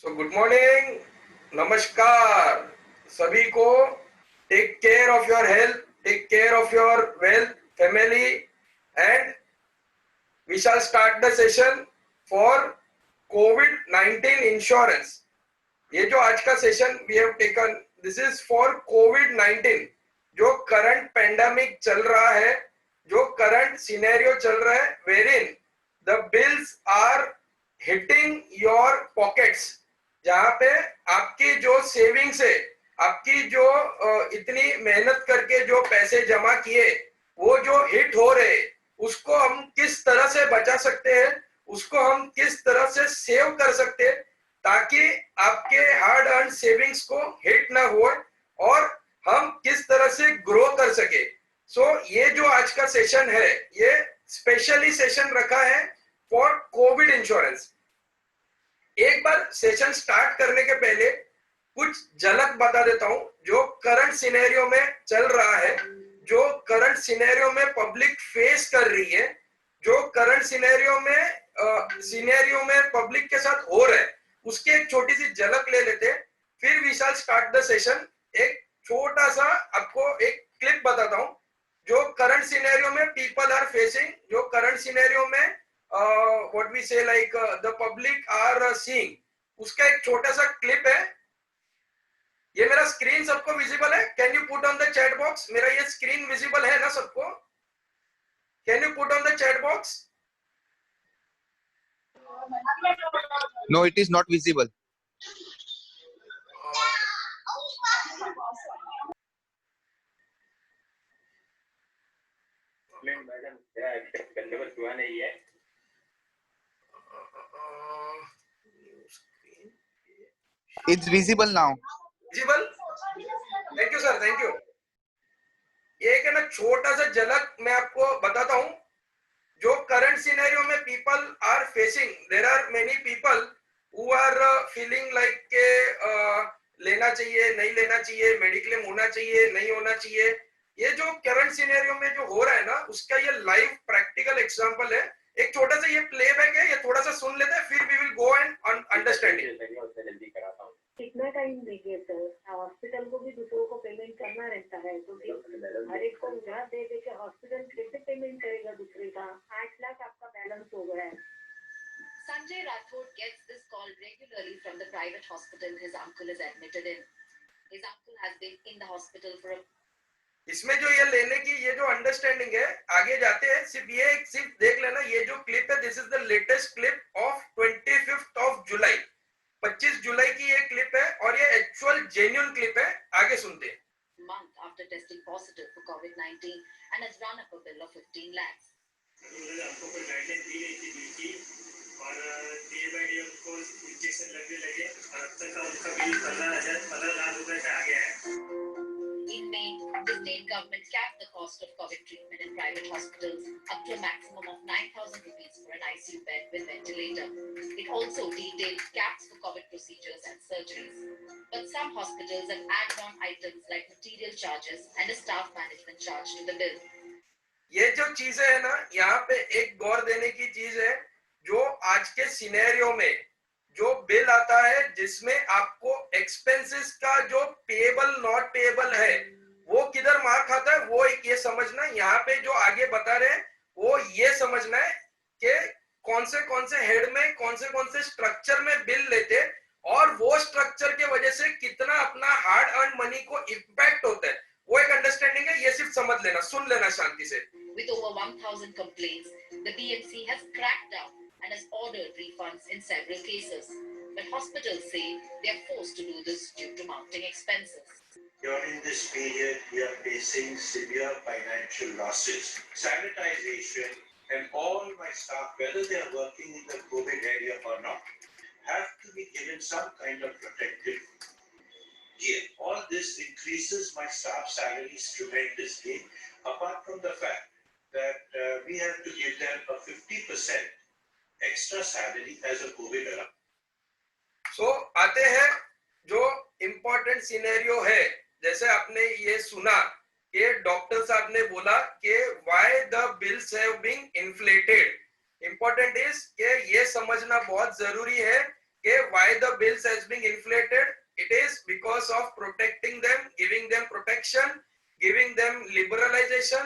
So good morning, नमस्कार सभी को। Take care of your health, take care of your wealth, family, and we shall start the session for कोविड-19 insurance. ये जो आज का session we have taken, this is for कोविड-19। जो करंट पेंडेमिक चल रहा है, जो करंट सिनेरियो चल रहा है, wherein the bills are hitting your pockets, जहां पे आपकी जो सेविंग्स है, आपकी जो इतनी मेहनत करके जो पैसे जमा किए, वो जो हिट हो रहे, उसको हम किस तरह से बचा सकते हैं, उसको हम किस तरह से सेव कर सकते हैं, ताकि आपके हार्ड अर्न सेविंग्स को हिट ना हो और हम किस तरह से ग्रो कर सके। सो ये जो आज का सेशन है, ये स्पेशली सेशन रखा है फॉर कोविड इंश्योरेंस। एक बार सेशन स्टार्ट करने के पहले कुछ झलक बता देता हूं, जो करंट सिनेरियो में चल रहा है, जो करंट सिनेरियो में पब्लिक फेस कर रही है, जो करंट सिनेरियो में पब्लिक के साथ हो रहा है, उसकी एक छोटी सी झलक ले लेते हैं, फिर we shall start the session. एक छोटा सा आपको एक क्लिप बताता हूं, जो करंट सिनेरियो में पीपल आर फेसिंग, जो करंट सिनेरियो में what we say like the public are seeing, उसका एक छोटा सा क्लिप है। ये मेरा स्क्रीन सबको विजिबल है? Can you put on the chat box? मेरा ये स्क्रीन विजिबल है ना सबको? Can you put on the chat box? No, it is not visible. It's visible now. Visible? Thank you sir, thank you. एक है ना छोटा सा झलक मैं आपको बताता हूं, जो करंट सिनेरियो में people are facing. There are many people who are feeling like के लेना चाहिए, नहीं लेना चाहिए, मेडिक्लेम होना चाहिए, नहीं होना चाहिए। ये जो करंट सिनेरियो में जो हो रहा है ना, उसका ये लाइव प्रैक्टिकल एग्जांपल है। एक छोटा सा ये प्लेबैक है, ये थोड़ा सा सुन लेते हैं, फिर we will go and understand it. जल्दी कराता हूँ। कितना टाइम देंगे सर? हॉस्पिटल को भी दूसरों को पेमेंट करना रहता है, तो हर एक को उधार दे दे के हॉस्पिटल कैसे पेमेंट करेगा दूसरे का? 8 लाख आपका बैलेंस हो गया है। Sanjay Rathod gets this call regularly from the private hospital his uncle is admitted in. His uncle has been in the hospital for a... इसमें जो ये लेने की ये जो अंडरस्टैंडिंग है, आगे जाते हैं, सिर्फ देख लेना। ये जो क्लिप है, this is the latest clip of 25th of July, 25 जुलाई की ये क्लिप है, और ये एक्चुअल जेन्युइन क्लिप है। आगे सुनते हैं। month after testing positive for COVID-19 and has run up a bill of 15 lakhs. आपको कोई गाइडलाइन दी गई थी बिल की, और डे बाय डे उनको इंजेक्शन लगने लगे, और अब तक का उनका बिल 15 लाख रुपए का आ गया है। In May, the state government capped the cost of COVID treatment in private hospitals up to a maximum of 9,000 rupees for an ICU bed with ventilator. It also detailed caps for COVID procedures and surgeries. But some hospitals have added on items like material charges and a staff management charge to the bill. ये जो चीजें है ना, यहाँ पे एक गौर देने की चीज है, जो आज के सिनेरियो में जो बिल आता है, जिसमें आपको एक्सपेंसेस का जो पेएबल नॉट पेएबल है, वो किधर मार खाता है, वो एक ये समझना। यहाँ पे जो आगे बता रहे हैं, वो ये समझना है कि कौन से हेड में कौन से स्ट्रक्चर में बिल लेते, और वो स्ट्रक्चर के वजह से कितना अपना हार्ड अर्न मनी को इम्पैक्ट होता है, वो एक अंडरस्टैंडिंग है। ये सिर्फ समझ लेना, सुन लेना शांति से। With over 1,000 complaints, the BMC has cracked down and has ordered refunds in several cases. But hospitals say they are forced to do this due to mounting expenses. During this period, we are facing severe financial losses. Sanitization and all my staff, whether they are working in the COVID area or not, have to be given some kind of protective gear. All this increases my staff salaries tremendously, apart from the fact that we have to give them a 50% extra salary as a COVID allowance. So, आते हैं जो important scenario है। जैसे आपने ये सुना कि doctor साहब ने बोला कि why the bills have been inflated. Important is कि ये समझना बहुत जरूरी है Okay, why the bills has been inflated? It is because of protecting them, giving them protection, giving them liberalization.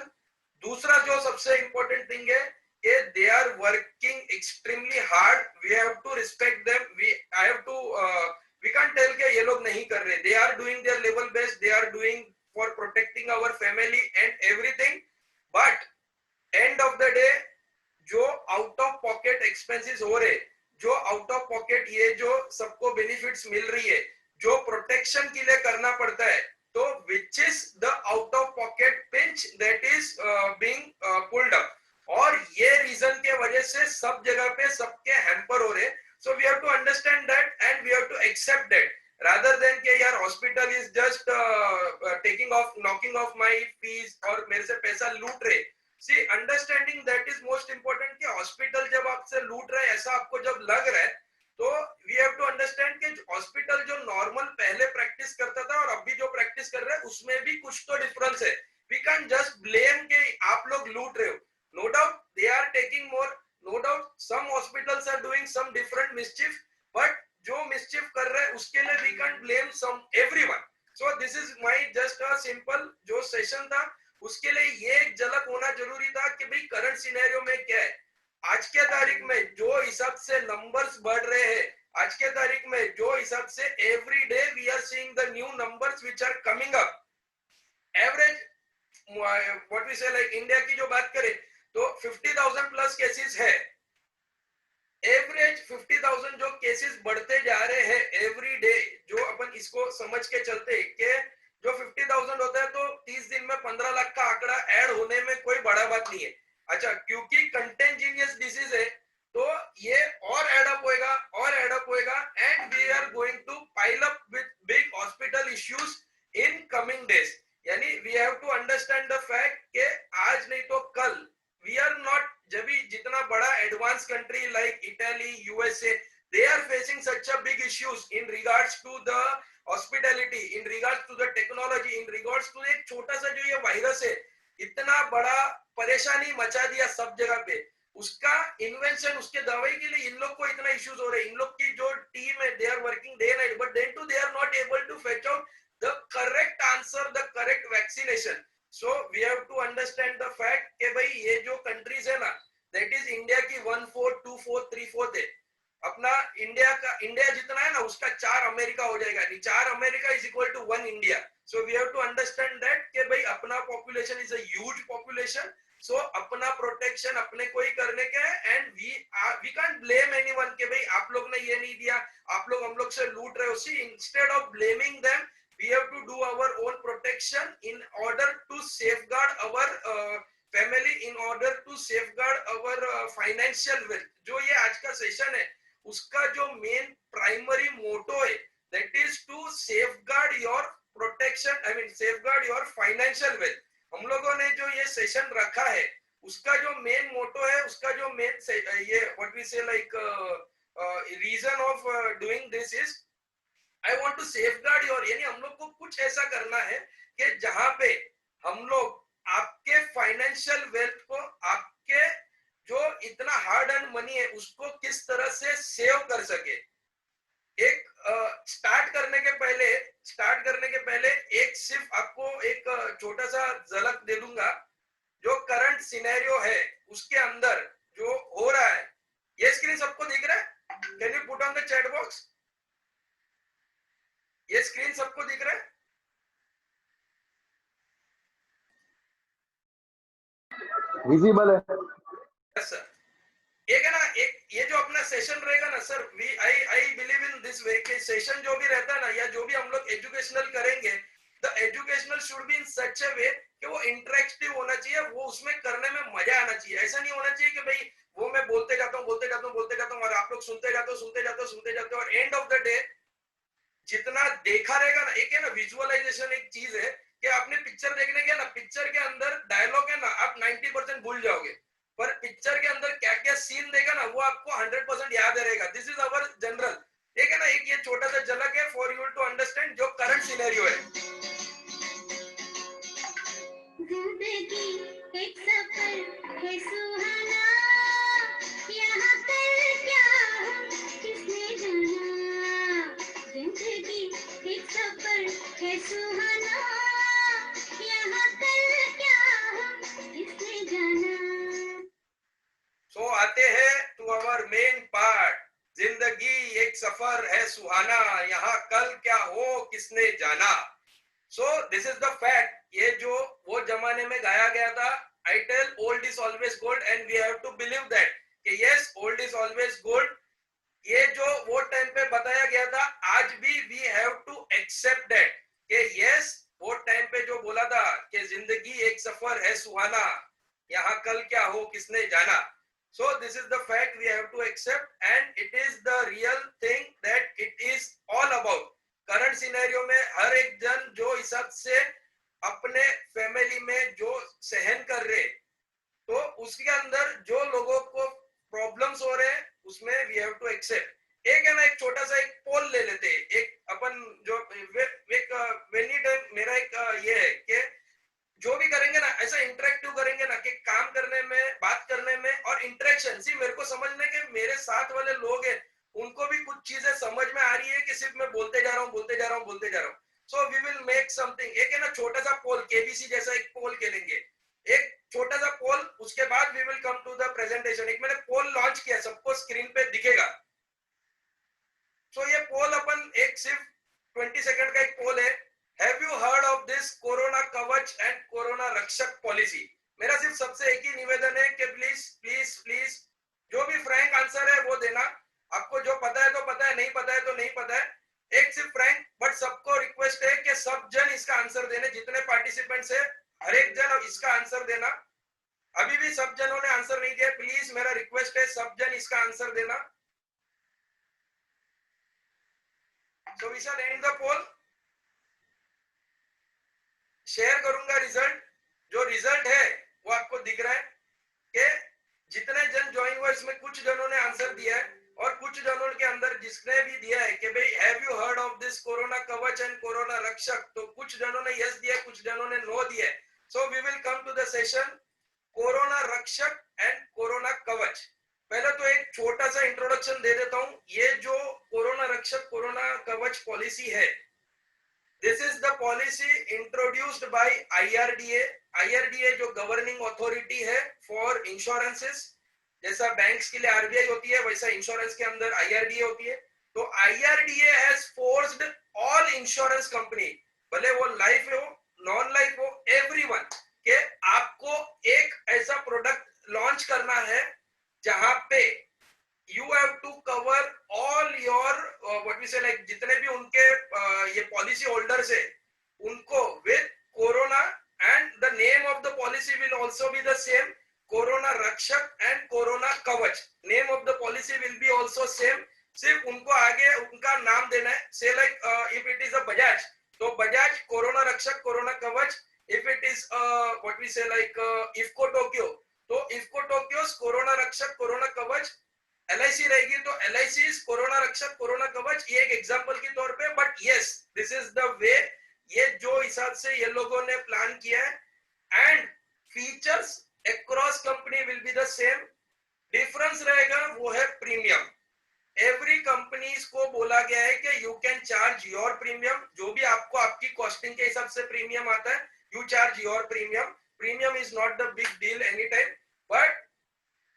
दूसरा जो सबसे important thing है कि they are working extremely hard. We have to respect them. We can't tell कि ये लोग नहीं कर रहे. They are doing their level best. They are doing for protecting our family and everything. But end of the day, जो out of pocket expenses हो रहे, जो आउट ऑफ पॉकेट ये जो सबको बेनिफिट्स मिल रही है, जो प्रोटेक्शन के लिए करना पड़ता है, तो which is the out of pocket pinch that is being pulled up. और ये रीजन के वजह से सब जगह पे सबके हैम्पर हो रहे. So we have to understand that and we have to accept that rather than कि यार hospital is just knocking off my fees और मेरे से पैसा लूट रहे. See, understanding that is most important कि हॉस्पिटल जब आपसे लूट रहा है, ऐसा आपको जब लग रहा है, तो we have to understand कि हॉस्पिटल जो नॉर्मल पहले प्रैक्टिस करता था और अभी जो प्रैक्टिस कर रहा है उसमें भी कुछ तो डिफरेंस है. We can't just blame कि आप लोग लूट रहे हो. No doubt they are taking more. No doubt some hospitals are doing some different mischief, but जो mischief कर रहे हैं उसके लिए we can't blame everyone. So this is my just a simple जो सेशन था, उसके लिए ये एक झलक होना जरूरी था कि भाई करंट सिनेरियो में क्या है. आज के तारीख में जो हिसाब से नंबर्स बढ़ रहे हैं, आज के तारीख में जो हिसाब से every day we are seeing the new numbers which are coming up. Average what we say like India की जो बात करें तो 50,000 प्लस केसेस है. एवरेज 50,000 जो केसेस बढ़ते जा रहे हैं एवरी डे, जो अपन इसको समझ के चलते कि जो 50,000 होता है तो 30 दिन में 15 लाख का आंकड़ा ऐड होने में कोई बड़ा बात नहीं है. अच्छा, क्योंकि कंटेंजियस डिसीज है तो ये और एडअप होएगा and we are going to pile up with big hospital issues in coming days. यानी we have to understand the fact कि आज नहीं तो कल वी आर नॉट, जब भी जितना बड़ा advance country like Italy, USA, they are facing such a big issues in regards to the hospitality, in regards to the technology, in regards to एक छोटा सा जो ये वायरस है इतना बड़ा परेशानी मचा दिया सब जगह पे. उसका इन्वेंशन, उसके दवाई के लिए इन लोग को इतना इश्यूज हो रहे हैं. इन लोग की जो टीम है they are working day and night, but then too they are not able to fetch out the correct answer, the correct vaccination. So we have to understand the fact कि भाई ये जो कंट्रीज है ना, that is India की 1/4, 2/4, 3/4 है. अपना India जितना है ना उसका 4 अमेरिका हो जाएगा. 4 America is equal to 1 India. So we have to understand that कि भाई अपना population is a huge population. So अपना प्रोटेक्शन अपने को ही करने के है and we can't blame anyone कि भाई आप लोग ने ये नहीं दिया, आप लोग हम लोग से लूट रहे हो. See, instead of blaming them we have to do our own protection in order to safeguard our family, in order to safeguard our financial wealth. जो ये आज का सेशन है उसका जो मेन प्राइमरी मोटो है that is to safeguard your protection, I mean safeguard your financial wealth. हम लोगों ने जो ये सेशन रखा है उसका जो मेन मोटो है, उसका जो मेन ये what we say like reason of doing this is I want to safeguard your, यानी हम लोग को कुछ ऐसा करना है कि जहां पे हम लोग आपके फाइनेंशियल वेल्थ को, आपके जो इतना हार्ड अर्न मनी है उसको किस तरह से सेव कर सके. एक स्टार्ट करने के पहले एक सिर्फ आपको एक छोटा सा झलक दे दूंगा जो करंट सिनेरियो है उसके अंदर जो हो रहा है. ये स्क्रीन सबको दिख रहा है? Can you put on the chat box? ये स्क्रीन सबको दिख रहा है? विजिबल है सर. एक है ना, एक ये जो अपना सेशन रहेगा ना sir, I believe in this way कि सेशन जो भी रहता है ना या जो भी हम लोग एजुकेशनल करेंगे, the educational should be in such a way कि वो इंटरेक्टिव होना चाहिए, वो उसमें करने में मजा आना चाहिए. ऐसा नहीं होना चाहिए कि भाई वो मैं बोलते जाता हूँ और आप लोग सुनते जाते हो और एंड ऑफ द डे जितना देखा रहेगा ना, एक है ना विजुअलाइजेशन एक चीज है कि आपने पिक्चर देखने गया ना, पिक्चर के अंदर डायलॉग है ना आप 90% भूल जाओगे, पर पिक्चर के अंदर क्या क्या सीन देगा ना वो आपको 100% याद रहेगा. This is our general. एक है ना, एक ये छोटा सा झलक है फॉर यू टू अंडरस्टैंड जो करंट सिनेरियो है. जिंदगी एक सफर है सुहाना, यहाँ कल क्या हो किसने जाना. सुहाना, यहाँ कल क्या हो किसने जाना। सो आते हैं टू अवर मेन पार्ट। जिंदगी एक सफर है सुहाना, यहाँ कल क्या हो किसने जाना। So this is the fact. ये जो वो जमाने में गाया गया था, I tell old is always gold and we have to believe that कि yes old is always gold. ये जो वो टाइम पे बताया गया था, आज भी we have to accept that कि यस वो टाइम पे जो बोला था कि जिंदगी एक सफर है सुहाना, यहाँ कल क्या हो किसने जाना। So this is the fact we have to accept, and it is the real thing that it is all about. Current scenario में हर एक जन जो हिसाब से अपने फैमिली में जो सहन कर रहे, तो उसके अंदर जो लोगों को प्रॉब्लम्स हो रहे हैं उसमें वी हैव टू एक्सेप्ट। एक है ना, एक छोटा सा एक पोल ले लेते हैं। एक अपन जो एक मेरा एक ये है कि जो भी करेंगे ना ऐसा इंटरेक्टिव करेंगे ना कि काम करने में, बात करने में और इंटरेक्शन। सी मेरे को समझने के मेरे साथ वाले लोग हैं उनको भी कुछ चीजें समझ में आ रही है कि सिर्फ मैं बोलते जा रहा हूँ बोलते जा रहा हूँ बोलते जा रहा हूँ। So we will make something. एक है ना छोटा सा पोल, केबीसी जैसा एक पोल खेलेंगे, एक छोटा सा पोल। उसके बाद we will come to the presentation. एक मैंने पोल लॉन्च किया, सबको स्क्रीन पे दिखेगा। सो ये पोल अपन एक सिर्फ 20 सेकंड का एक पोल है। Have you heard of this corona कवच एंड कोरोना रक्षक पॉलिसी? मेरा सिर्फ सबसे एक ही निवेदन है कि प्लीज प्लीज प्लीज जो भी फ्रैंक आंसर है वो देना। आपको जो पता है तो पता है, नहीं पता है तो नहीं पता है। एक सिर्फ फ्रैंक, बट सबको रिक्वेस्ट है कि सब जन इसका आंसर देने। जितने पार्टिसिपेंट्स है हर एक जन इसका आंसर देना। अभी भी सब जनों ने आंसर नहीं दिया, प्लीज मेरा रिक्वेस्ट है सब जन इसका आंसर देना। So we shall end the poll. Share करूंगा रिजल्ट। जो रिजल्ट है वो आपको दिख रहा है कि जितने जन ज्वाइन हुआ इसमें कुछ जनों ने आंसर दिया है और कुछ जनों के अंदर जिसने भी दिया है कि भाई have you heard of this corona कवच एंड कोरोना रक्षक, तो कुछ जनों ने यस दिया, कुछ जनों ने नो दिया। So we will come to the session Corona Rakshak and corona Kavach. पहले तो एक छोटा सा इंट्रोडक्शन दे देता हूं। ये जो कोरोना रक्षक कोरोना कवच पॉलिसी है, this is the policy introduced by IRDA। IRDA जो गवर्निंग अथॉरिटी है फॉर इंश्योरेंसेस। जैसा बैंक्स के लिए RBI होती है, वैसा इंश्योरेंस के अंदर IRDA होती है। तो IRDA has forced all insurance company, भले वो लाइफ हो नॉन लाइफ हो, एवरीवन, के आपको एक ऐसा प्रोडक्ट लॉन्च करना है जहां पे you have to cover all your what we say like जितने भी उनके ये पॉलिसी होल्डर्स है उनको with corona, and the name of the policy will also be the same, corona रक्षक and कोरोना कवच। name of the policy will be also same, सिर्फ उनको आगे उनका नाम देना है। say like if it is a Bajaj, तो बजाज कोरोना रक्षक कोरोना कवच। if it is what we say like IFCO Tokyo, तो IFCO Tokyo's कोरोना रक्षक कोरोना कवच। LIC रहेगी तो LIC's कोरोना रक्षक कोरोना कवच। ये एक एग्जांपल के तौर पे, but yes this is the way. ये जो हिसाब से ये लोगों ने प्लान किया है and features across company will be the same. Difference रहेगा वो है प्रीमियम। एवरी कंपनीज को बोला गया है कि you can charge your premium, जो भी आपको आपकी कॉस्टिंग के हिसाब से प्रीमियम आता है, you charge your premium. Premium is not the big deal any time, but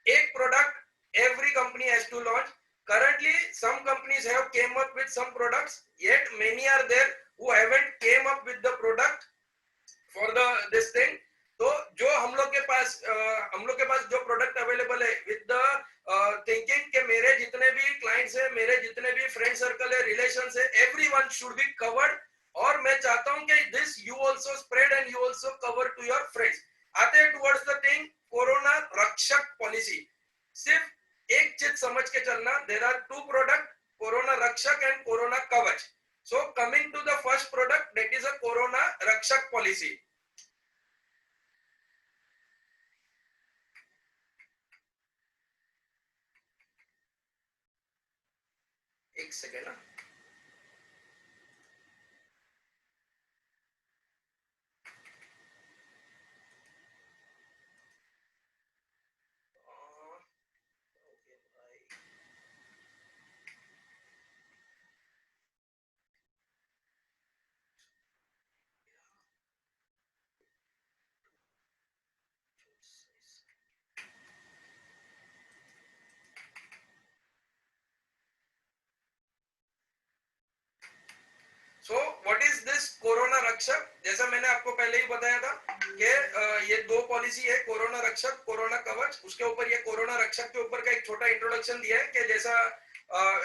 एक product every company has to launch. Currently some companies have came up with some products, yet many are there who haven't came up with the product for the this thing. तो जो हम लोग के पास जो product available है with the thinking कि मेरे जितने भी क्लाइंट्स है, मेरे जितने भी फ्रेंड सर्कल है, रिलेशंस है, एवरीवन शुड बी कवर्ड। और मैं चाहता हूं कि this you also spread and you also cover to your friends. आते हैं towards the thing Corona Rakshak policy. सिर्फ एक चीज समझ के चलना, there are two product, Corona Rakshak and corona Kavach. So coming to the first product, that is a corona Rakshak policy. एक second ना, so what is this corona रक्षक? जैसा मैंने आपको पहले ही बताया था कि ये दो पॉलिसी है, कोरोना रक्षक, कोरोना कवच। उसके ऊपर ये कोरोना रक्षक के ऊपर का एक छोटा इंट्रोडक्शन दिया है कि जैसा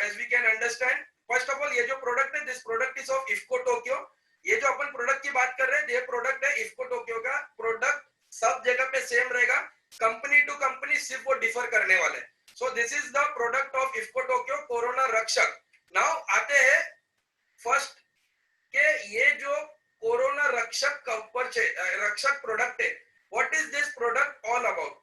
as we can understand, first of all ये जो प्रोडक्ट है, this product is of IFFCO Tokyo. ये जो अपन प्रोडक्ट की बात कर रहे हैं, ये प्रोडक्ट है इफ्को टोक्यो का। प्रोडक्ट सब जगह पे सेम रहेगा, कंपनी टू कंपनी सिर्फ वो डिफर करने वाले हैं। सो this is the product of IFFCO Tokyo, corona रक्षक। नाउ आते हैं फर्स्ट के ये जो कोरोना रक्षक रक्षक प्रोडक्ट है, what is this product all about?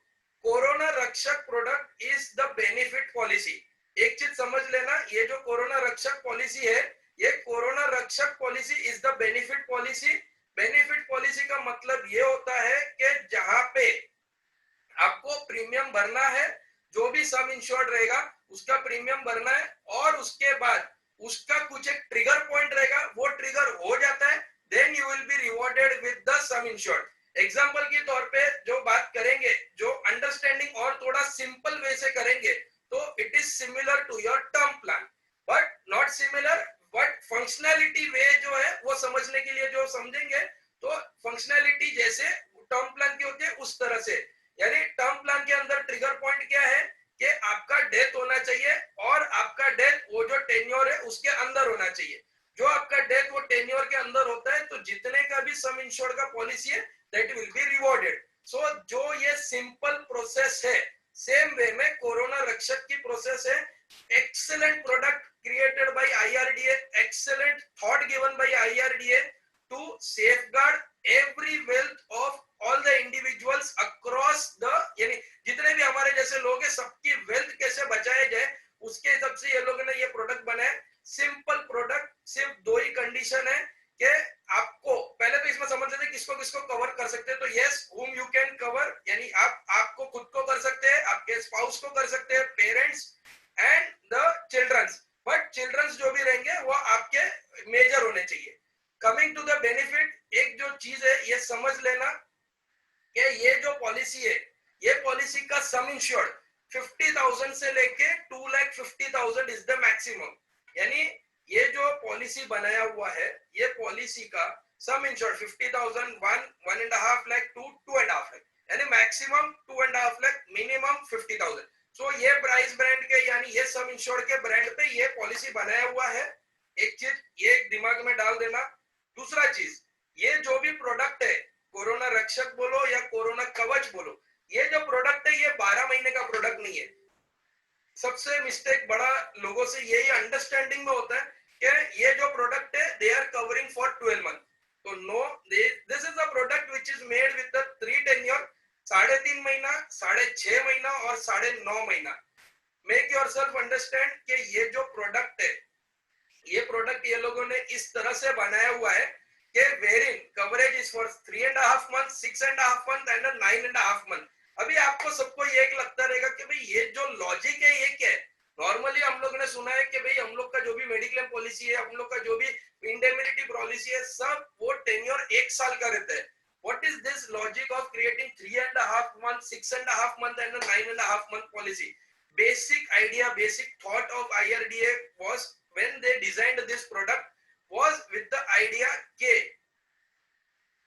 Corona Rakshak product is the benefit policy. एक चीज समझ लेना, ये जो कोरोना रक्षक पॉलिसी है, ये corona Rakshak policy is the benefit policy. Benefit policy का मतलब ये होता है कि जहां पे आपको प्रीमियम भरना है, जो भी सम इंश्योर्ड रहेगा उसका प्रीमियम भरना है, और उसके बाद उसका कुछ एक ट्रिगर पॉइंट रहेगा, वो ट्रिगर हो जाता है, then you will be rewarded with the sum insured. Example के तौर पे जो बात करेंगे, जो अंडरस्टैंडिंग और थोड़ा सिंपल वे से करेंगे, तो it is similar to your term plan, but not similar, but functionality way जो है वो समझने के लिए जो समझेंगे, तो फंक्शनैलिटी जैसे टर्म प्लान की होती है उस तरह से। यानी टर्म प्लान के अंदर ट्रिगर पॉइंट क्या है कि आपका डेथ होना चाहिए, और आपका डेथ वो जो टेन्योर है उसके अंदर होना चाहिए। जो आपका डेथ वो टेन्योर के अंदर होता है, तो जितने का भी सम इंश्योर्ड का पॉलिसी है, दैट विल बी रिवॉर्डेड। सो जो ये सिंपल प्रोसेस है, सेम वे में कोरोना रक्षक की प्रोसेस है। Excellent product created by IRDA, excellent thought given by IRDA to safeguard every wealth of all the individuals across the, यानी जितने भी हमारे जैसे लोग हैं सबकी वेल्थ कैसे बचाया जाए, उसके हिसाब से ये लोगों ने ये प्रोडक्ट बनाया। सिंपल प्रोडक्ट, सिर्फ दो ही कंडीशन है कि आपको पहले तो इसमें समझ लेते किसको किसको कवर कर सकते हैं। तो yes, whom you can cover, यानी आपको खुद को कर सकते हैं, आपके स्पाउस को कर सकते हैं, parents and the childrens, but childrens जो भी रहेंगे वो आपके मेजर होने चाहिए। कमिंग टू द बेनिफिट, एक जो चीज है ये समझ लेना कि ये जो पॉलिसी है, ये पॉलिसी का सम इंश्योर्ड 50,000 से लेके 2,50,000 इज द मैक्सिमम। यानी ये जो पॉलिसी बनाया हुआ है, ये पॉलिसी का sum insured 50,000, 1.5 lakh to 2.5 lakh, यानी मैक्सिमम 2.5 लाख, मिनिमम 50,000। सो ये प्राइस ब्रांड के, यानी ये सम इंश्योर्ड के ब्रांड पे ये पॉलिसी बनाया हुआ है। एक चीज ये दिमाग में डाल देना। दूसरा चीज, ये जो भी प्रोडक्ट है, कोरोना रक्षक बोलो या कोरोना कवच बोलो, ये जो प्रोडक्ट है ये 12 महीने का प्रोडक्ट नहीं है। सबसे मिस्टेक बड़ा लोगों से यही अंडरस्टैंडिंग में होता है कि ये जो प्रोडक्ट है they are covering for 12 month. तो no, this is a product which is made with the 3 tenure, 3.5 महीना, 6.5 महीना और 9.5 महीना। मेक योरसेल्फ अंडरस्टैंड कि ये जो प्रोडक्ट है, ये प्रोडक्ट ये लोगों ने इस तरह से बनाया हुआ है कि varying coverage is for 3.5 month, 6.5 month and 9.5 month. अभी आपको सबको ये एक लगता रहेगा कि भाई ये जो लॉजिक है ये क्या है। नॉर्मली हम लोग ने सुना है कि भाई हम लोग का जो भी मेडिक्लेम पॉलिसी है, हम लोग का जो भी इंडेमिनिटी पॉलिसी है, सब वो टेन्योर 1 साल का रहता है। What is this logic of creating 3.5 month, 6.5 month and a 9.5 month policy? Basic idea, basic thought of IRDA was when they designed this product was with the idea K.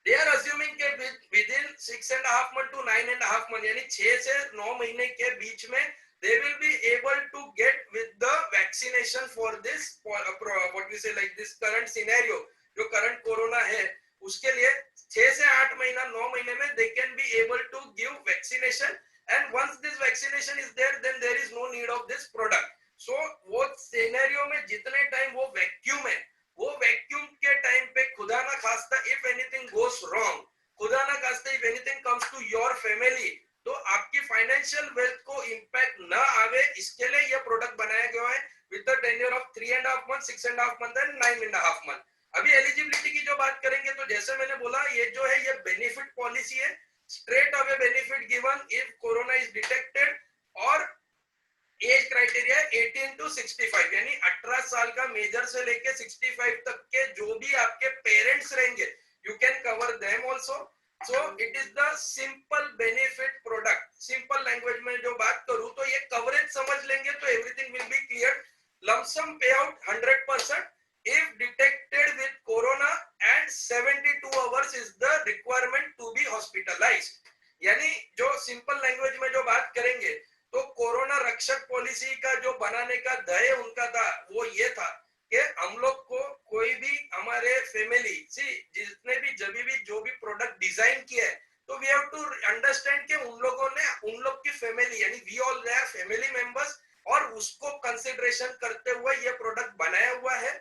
They are assuming कि within 6.5 month to 9.5 month, यानी 6 से 9 महीने के बीच में they will be able to get with the vaccination for this what we say like this current scenario, जो current corona है उसके लिए 6 से 8 महीना 9 महीने में they can be able to give vaccination, and once this vaccination is there then there is no need of this product. So वो scenario में जितने टाइम वो वैक्यूम है, वो वैक्यूम के टाइम पे खुदा ना खास्ता if anything goes wrong, खुदा ना खास्ता if anything comes to your family, तो आपकी फाइनेंशियल वेल्थ को इम्पैक्ट ना आवे, इसके लिए ये प्रोडक्ट बनाया गया है with the tenure of 3.5 month, 6.5 month and 9.5 month. अभी एलिजिबिलिटी की जो बात करेंगे, तो जैसे मैंने बोला ये जो है ये बेनिफिट पॉलिसी है, straight away benefit given if corona is detected, और एज क्राइटेरिया 18 to 65, यानी 18 साल का मेजर से लेके 65 तक के जो भी आपके पेरेंट्स रहेंगे, you can cover them also. So it is the simple benefit product. Simple language में जो बात करूं तो ये कवरेज समझ लेंगे तो everything will be clear. Lump sum पे out 100% if detected with 72 hours is the requirement to be hospitalized. यानी जो सिंपल लैंग्वेज में जो बात करेंगे तो कोरोना रक्षक पॉलिसी का जो बनाने का ध्येय उनका था वो ये था कि हम लोग को कोई भी हमारे फैमिली जितने भी जब भी जो भी प्रोडक्ट डिजाइन किया है तो वी हैव टू अंडरस्टैंड कि उन लोगों ने उन लोग की फैमिली यानी we all their family members और उसको कंसिडरेशन करते हुए ये प्रोडक्ट बनाया हुआ है।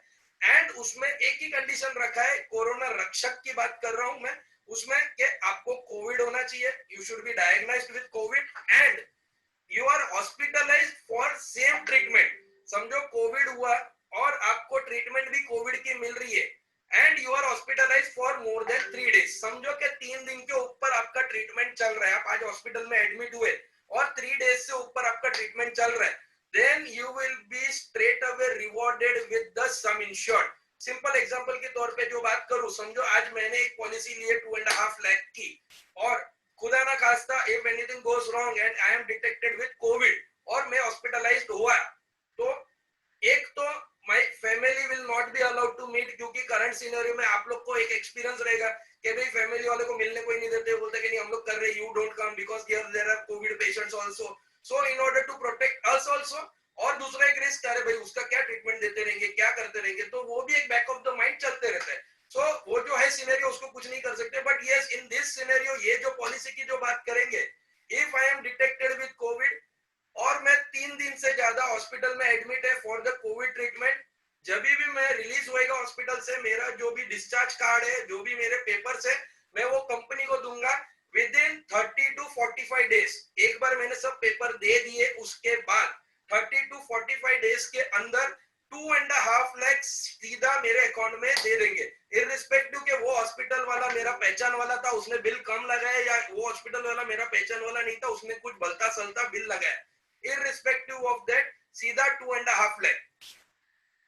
एंड उसमें एक ही कंडीशन रखा है, कोरोना रक्षक की बात कर रहा हूं मैं, उसमें कि आपको कोविड होना चाहिए, you should be diagnosed with Covid and you are hospitalised for same treatment. समझो कोविड हुआ और आपको ट्रीटमेंट भी कोविड की मिल रही है and you are hospitalised for more than 3 days। समझो कि 3 दिन के ऊपर आपका ट्रीटमेंट चल रहा है, आप आज हॉस्पिटल में एडमिट हुए और 3 days से ऊपर आपका ट्रीटमेंट चल रहा है, then you will be straight away rewarded with the sum insured। Simple example के तौर पे जो बात करूं, समझो आज मैंने एक पॉलिसी ली है 2.5 लाख की और खुदा ना खास्ता if anything goes wrong and I am detected with COVID और मैं हॉस्पिटलाइज्ड हुआ तो एक तो my family will not be allowed to meet, क्योंकि करंट सिनेरियो में आप लोग को एक एक्सपीरियंस रहेगा कि भाई फैमिली वाले को मिलने को ही नहीं देते, बोलते कि नहीं हम लोग कर रहे, you don't come because there are Covid patients also, so in order to protect us also. और दूसरा एक रिस्क है भाई उसका क्या ट्रीटमेंट देते रहेंगे, क्या करते रहेंगे, तो वो भी एक बैक ऑफ द माइंड चलते रहता है। सो वो जो है सिनेरियो उसको कुछ नहीं कर सकते, but yes in this scenario ये जो पॉलिसी की जो बात करेंगे, if I am detected with Covid और मैं 3 दिन से ज्यादा हॉस्पिटल में एडमिट है फॉर द कोविड ट्रीटमेंट, जब भी मैं रिलीज होएगा हॉस्पिटल से, मेरा जो भी डिस्चार्ज कार्ड है, जो भी मेरे पेपर्स है, मैं वो कंपनी को दूंगा विद इन 30 to 45 days। एक बार मैंने सब पेपर दे दिए उसके बाद 30 to 45 days के अंदर 2.5 लाख सीधा मेरे अकाउंट में दे देंगे, इररिस्पेक्टिव के वो हॉस्पिटल वाला मेरा पहचान वाला था उसने बिल कम लगाया या वो हॉस्पिटल वाला मेरा पहचान वाला नहीं था उसने कुछ बलता सलता बिल लगाया, इररिस्पेक्टिव ऑफ दैट सीधा 2.5 लाख।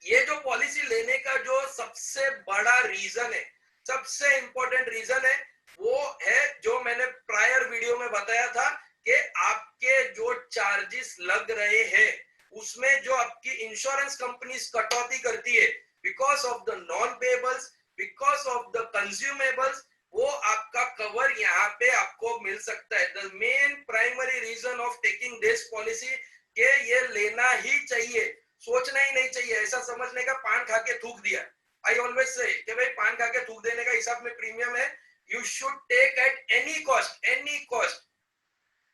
ये जो पॉलिसी लेने का जो सबसे बड़ा रीजन है, सबसे इंपॉर्टेंट रीजन है, वो है जो मैंने प्रायर वीडियो में बताया था कि आपके जो चार्जेस लग रहे हैं उसमें जो आपकी इंश्योरेंस कंपनीज कटौती करती है because of the non payables, because of the consumables, वो आपका कवर यहाँ पे आपको मिल सकता है। The main primary reason of taking this policy के ये लेना ही चाहिए, सोचना ही नहीं चाहिए, ऐसा समझने का पान खा के थूक दिया। आई ऑलवेज से कि भाई पान खा के थूक देने का हिसाब में प्रीमियम है, you should take at any cost, any cost.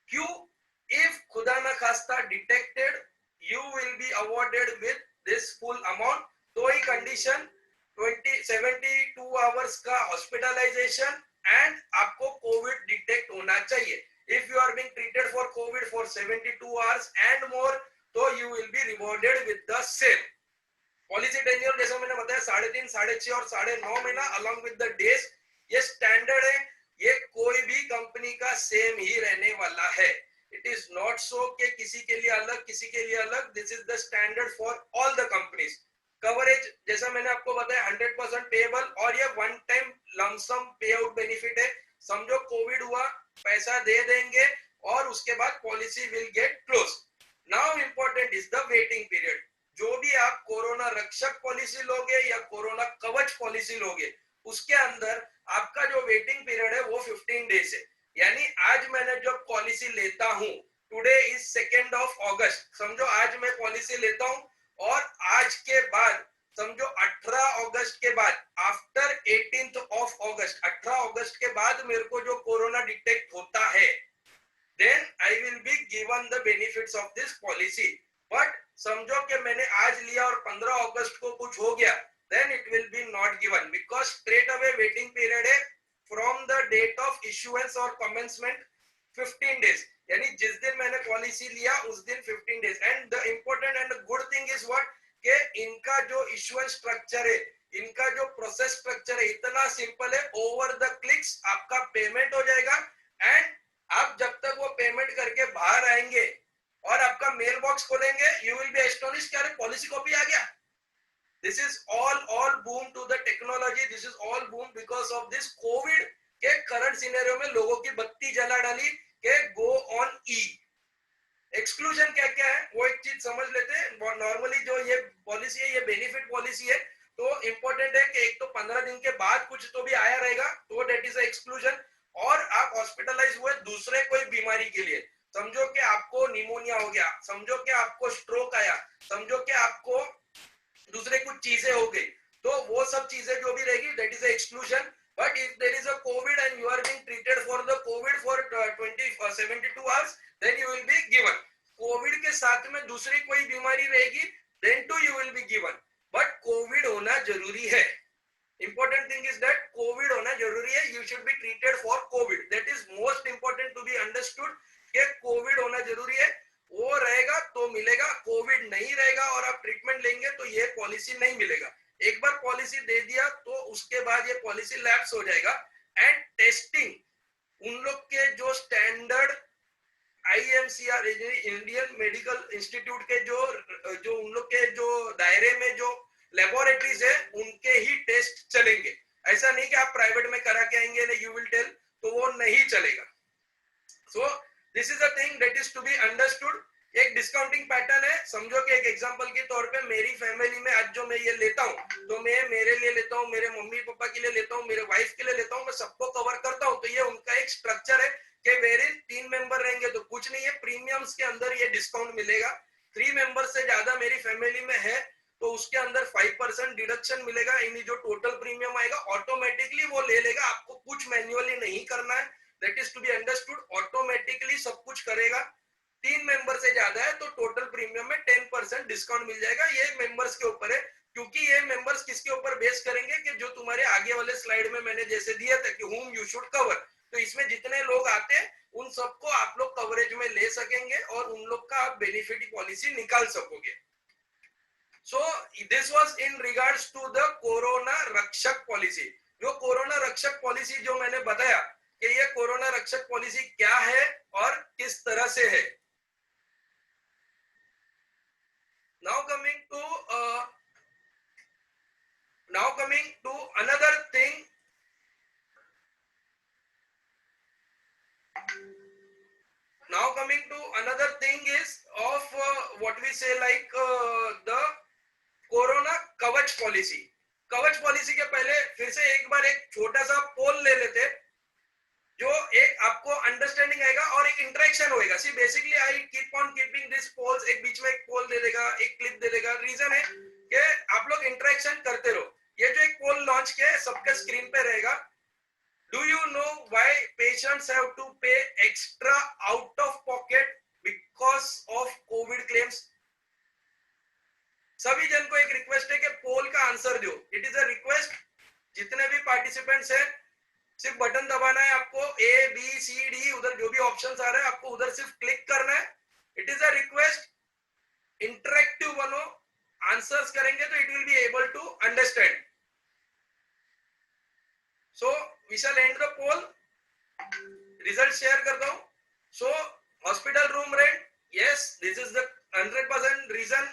क्यों? इफ खुदा ना खास्ता detected you will be awarded with this full amount, तो ही कंडीशन 72 hours का हॉस्पिटलाइजेशन एंड आपको कोविड डिटेक्ट होना चाहिए। If you are being treated for COVID for 72 hours and more तो you will be rewarded with the same policy tenure. जैसा मैंने बताया 3.5, 6.5 और 9.5 महीना अलॉन्ग विद द डेज, ये स्टैंडर्ड है, ये कोई भी कंपनी का सेम ही रहने वाला है। It is not so कि किसी के लिए अलग किसी के लिए अलग, this is the standard for all the companies। Coverage जैसा मैंने आपको बताया 100% पेएबल और ये वन टाइम लमसम पे आउट बेनिफिट है। समझो कोविड हुआ, पैसा दे देंगे और उसके बाद policy will get close. Now important is the waiting period. जो भी आप कोरोना रक्षक पॉलिसी लोगे या कोरोना कवच पॉलिसी लोगे, उसके अंदर आपका जो वेटिंग पीरियड है वो 15 डेज है। यानी आज मैंने जो पॉलिसी लेता हूं, टुडे इज 2 अगस्त, समझो आज मैं पॉलिसी लेता हूं और आज के बाद समझो 18 अगस्त के बाद, आफ्टर 18 अगस्त, 18 अगस्त के बाद मेरे को जो कोरोना डिटेक्ट होता है, then I will be given the benefits of this policy. But समझो कि मैंने आज लिया और 15 अगस्त को कुछ हो गया, then it will be not given because straight away waiting period है from the date of issuance or commencement 15 days, यानी जिस दिन मैंने पॉलिसी लिया उस दिन 15 days। And the important and good thing is what कि इनका जो इश्यूएंस स्ट्रक्चर है, इनका जो प्रोसेस स्ट्रक्चर है इतना सिंपल है, ओवर द क्लिक्स आपका पेमेंट हो जाएगा एंड आप जब तक वो पेमेंट करके बाहर आएंगे और आपका मेल बॉक्स खोलेंगे, यू विल बी एस्टोनिश्ड कि अरे पॉलिसी कॉपी आ गया। This is all boom to the technology. This is all boom because of this COVID के करंट सिनेरियो में लोगों की बत्ती जला डाली के गो ऑन ई। एक्सक्लूजन क्या क्या है वो एक चीज समझ लेते हैं। नॉर्मली जो ये पॉलिसी है ये बेनिफिट पॉलिसी है, तो इंपॉर्टेंट है कि एक तो 15 दिन के बाद कुछ तो भी आया रहेगा तो डेट इज एक्सक्लूजन। और आप हॉस्पिटलाइज हुए दूसरे कोई बीमारी के लिए, समझो कि आपको निमोनिया हो गया, समझो कि आपको स्ट्रोक आया, समझो कि आपको दूसरे कुछ चीजें हो गई, तो वो सब चीजें जो भी रहेगी that is exclusion. But if there is a covid and you are being treated for the covid for 72 hours then you will be given. Covid के साथ में दूसरी कोई बीमारी रहेगी then to you will be given, but covid होना जरूरी है। Important thing is that COVID होना जरूरी है, you should be treated for COVID, that is most important to be understood कि COVID होना जरूरी है, वो रहेगा तो मिलेगा, कोविड नहीं रहेगा और आप ट्रीटमेंट लेंगे तो ये पॉलिसी नहीं मिलेगा। एक बार पॉलिसी दे दिया तो उसके बाद ये पॉलिसी लैप्स हो जाएगा। एंड टेस्टिंग उन लोग के जो standard IMCR Indian medical institute के जो उन लोग के जो दायरे में जो लेबोरेटरीज है उनके ही टेस्ट चलेंगे। ऐसा नहीं कि आप प्राइवेट में करा के आएंगे ना यू विल टेल, तो वो नहीं चलेगा। So this is a thing that is to be understood. एक डिस्काउंटिंग पैटर्न है, समझो कि एक एग्जांपल के तौर पे मेरी फैमिली में आज जो मैं ये लेता हूँ तो मैं मेरे लिए लेता हूँ, मेरे मम्मी पापा के लिए लेता हूँ, मेरे वाइफ के लिए लेता हूँ, मैं सबको कवर करता हूँ। तो ये उनका एक स्ट्रक्चर है कि वेरी 3 मेंबर रहेंगे तो कुछ नहीं है, प्रीमियम्स के अंदर ये डिस्काउंट मिलेगा। 3 मेंबर से ज्यादा मेरी फैमिली में है तो उसके अंदर 5% डिडक्शन मिलेगा, यानी जो टोटल प्रीमियम आएगा ऑटोमेटिकली वो ले लेगा, आपको कुछ मैन्युअली नहीं करना है, that is to be understood, automatically सब कुछ करेगा। 3 मेंबर से ज्यादा है तो टोटल प्रीमियम में 10% डिस्काउंट मिल जाएगा। ये मेंबर्स के ऊपर है, क्योंकि ये मेंबर्स किसके ऊपर बेस करेंगे कि जो तुम्हारे आगे वाले स्लाइड में मैंने जैसे दिया था कि whom you should cover, तो इसमें जितने लोग आते हैं उन सबको आप लोग कवरेज में ले सकेंगे और उन लोग का आप बेनिफिट पॉलिसी निकाल सकोगे। So this was in regards to the corona Rakshak policy. जो कोरोना रक्षक पॉलिसी जो मैंने बताया कि ये कोरोना रक्षक पॉलिसी क्या है और किस तरह से है। Now coming to another thing. Now coming to another thing is of what we say like the corona Kavach policy. कवच पॉलिसी के पहले फिर से एक बार एक छोटा सा पोल ले लेते जो एक आपको अंडरस्टैंडिंग आएगा और एक इंटरेक्शन होएगा। See basically I keep on keeping this polls, एक बीच में एक पोल दे देगा, एक क्लिप दे देगा। रीजन है कि आप लोग इंटरेक्शन करते रहो। ये जो एक पोल लॉन्च किया है सबके स्क्रीन पे रहेगा। Do you know why patients have to pay extra out of pocket because of COVID claims? सभी जन को एक रिक्वेस्ट है कि पोल का आंसर दो। इट इज अ रिक्वेस्ट, जितने भी पार्टिसिपेंट्स हैं सिर्फ बटन दबाना है आपको, ABCD उधर जो भी ऑप्शंस आ रहे हैं आपको उधर सिर्फ क्लिक करना है। It is a request, interactive बनो, आंसर्स करेंगे तो it will be able to understand. So we shall end the poll. Result share करता हूं। So hospital room rent, yes this is the 100% reason.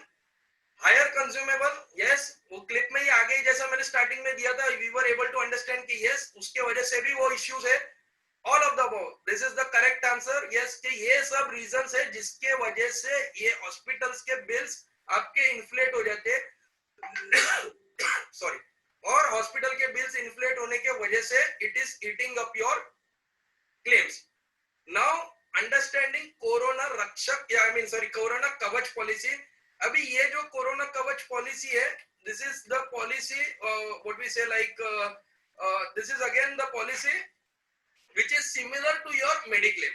Higher consumable, yes वो clip में ही आ गई जैसा मैंने स्टार्टिंग में दिया था, we were able to understand कि यस उसके वजह से भी वो इश्यूज है। All of the above, this is the correct answer. Yes कि ये सब रीजंस है जिसके वजह से ये हॉस्पिटल्स के बिल्स आपके इन्फ्लेट हो जाते हैं सॉरी, और हॉस्पिटल के बिल्स इन्फ्लेट होने के वजह से it is eating up your claims. Now understanding corona रक्षक या कोरोना कवच पॉलिसी। अभी ये जो कोरोना कवच पॉलिसी है, this is the policy what we say like this is again the policy which is similar to your mediclaim.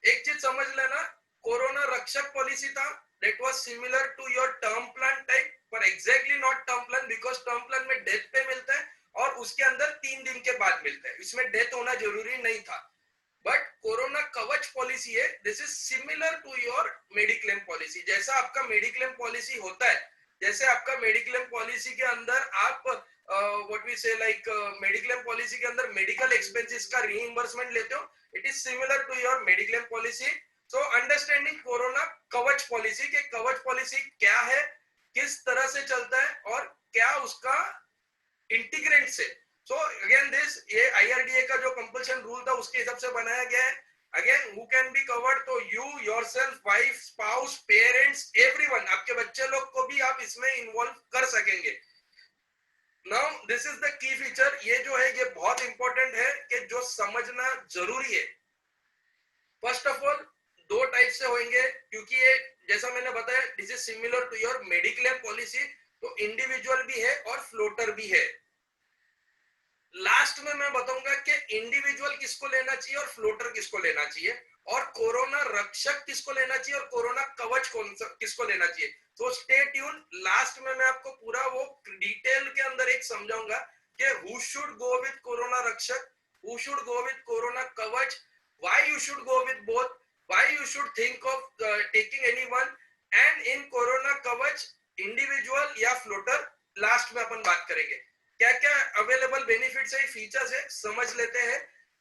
एक चीज समझ लेना, कोरोना रक्षक पॉलिसी था that was similar to your term plan type, पर exactly not term plan, because term plan में death पे मिलता है और उसके अंदर 3 दिन के बाद मिलता है, इसमें डेथ होना जरूरी नहीं था। बट कोरोना कवच पॉलिसी है, this is similar to your mediclaim policy. जैसा आपका मेडिक्लेम पॉलिसी होता है, जैसे आपका मेडिक्लेम पॉलिसी के अंदर आप what we say like mediclaim policy के अंदर मेडिकल एक्सपेंसेस का रीइंबर्समेंट लेते हो, it is similar to your mediclaim policy. So understanding corona Kavach policy के कवच पॉलिसी क्या है, किस तरह से चलता है और क्या उसका इंटीग्रेंट से। So again this ये IRDA का जो कंपल्शन रूल था उसके हिसाब से बनाया गया है। Again who can be covered, तो you yourself, wife, spouse, parents, everyone, आपके बच्चे लोग को भी आप इसमें इन्वॉल्व कर सकेंगे। Now this is the key समझना जरूरी है। फर्स्ट ऑफ ऑल दो टाइप से होंगे, क्योंकि ये जैसा मैंने बताया this is similar to your mediclaim policy, तो इंडिविजुअल भी है और फ्लोटर भी है। लास्ट में मैं बताऊंगा कि इंडिविजुअल किसको लेना चाहिए और फ्लोटर किसको लेना चाहिए, और कोरोना रक्षक किसको लेना चाहिए और कोरोना कवच किसको लेना चाहिए। तो स्टे ट्यून, लास्ट में मैं आपको पूरा वो डिटेल के अंदर एक समझाऊंगा कि who should go with Corona Rakshak, who should go with Corona Kavach, why you should go with both, why you should think of taking anyone, and in Corona Kavach individual या फ्लोटर लास्ट में अपन बात करेंगे। क्या क्या अवेलेबल बेनिफिट्स है, features है, समझ लेते हैं।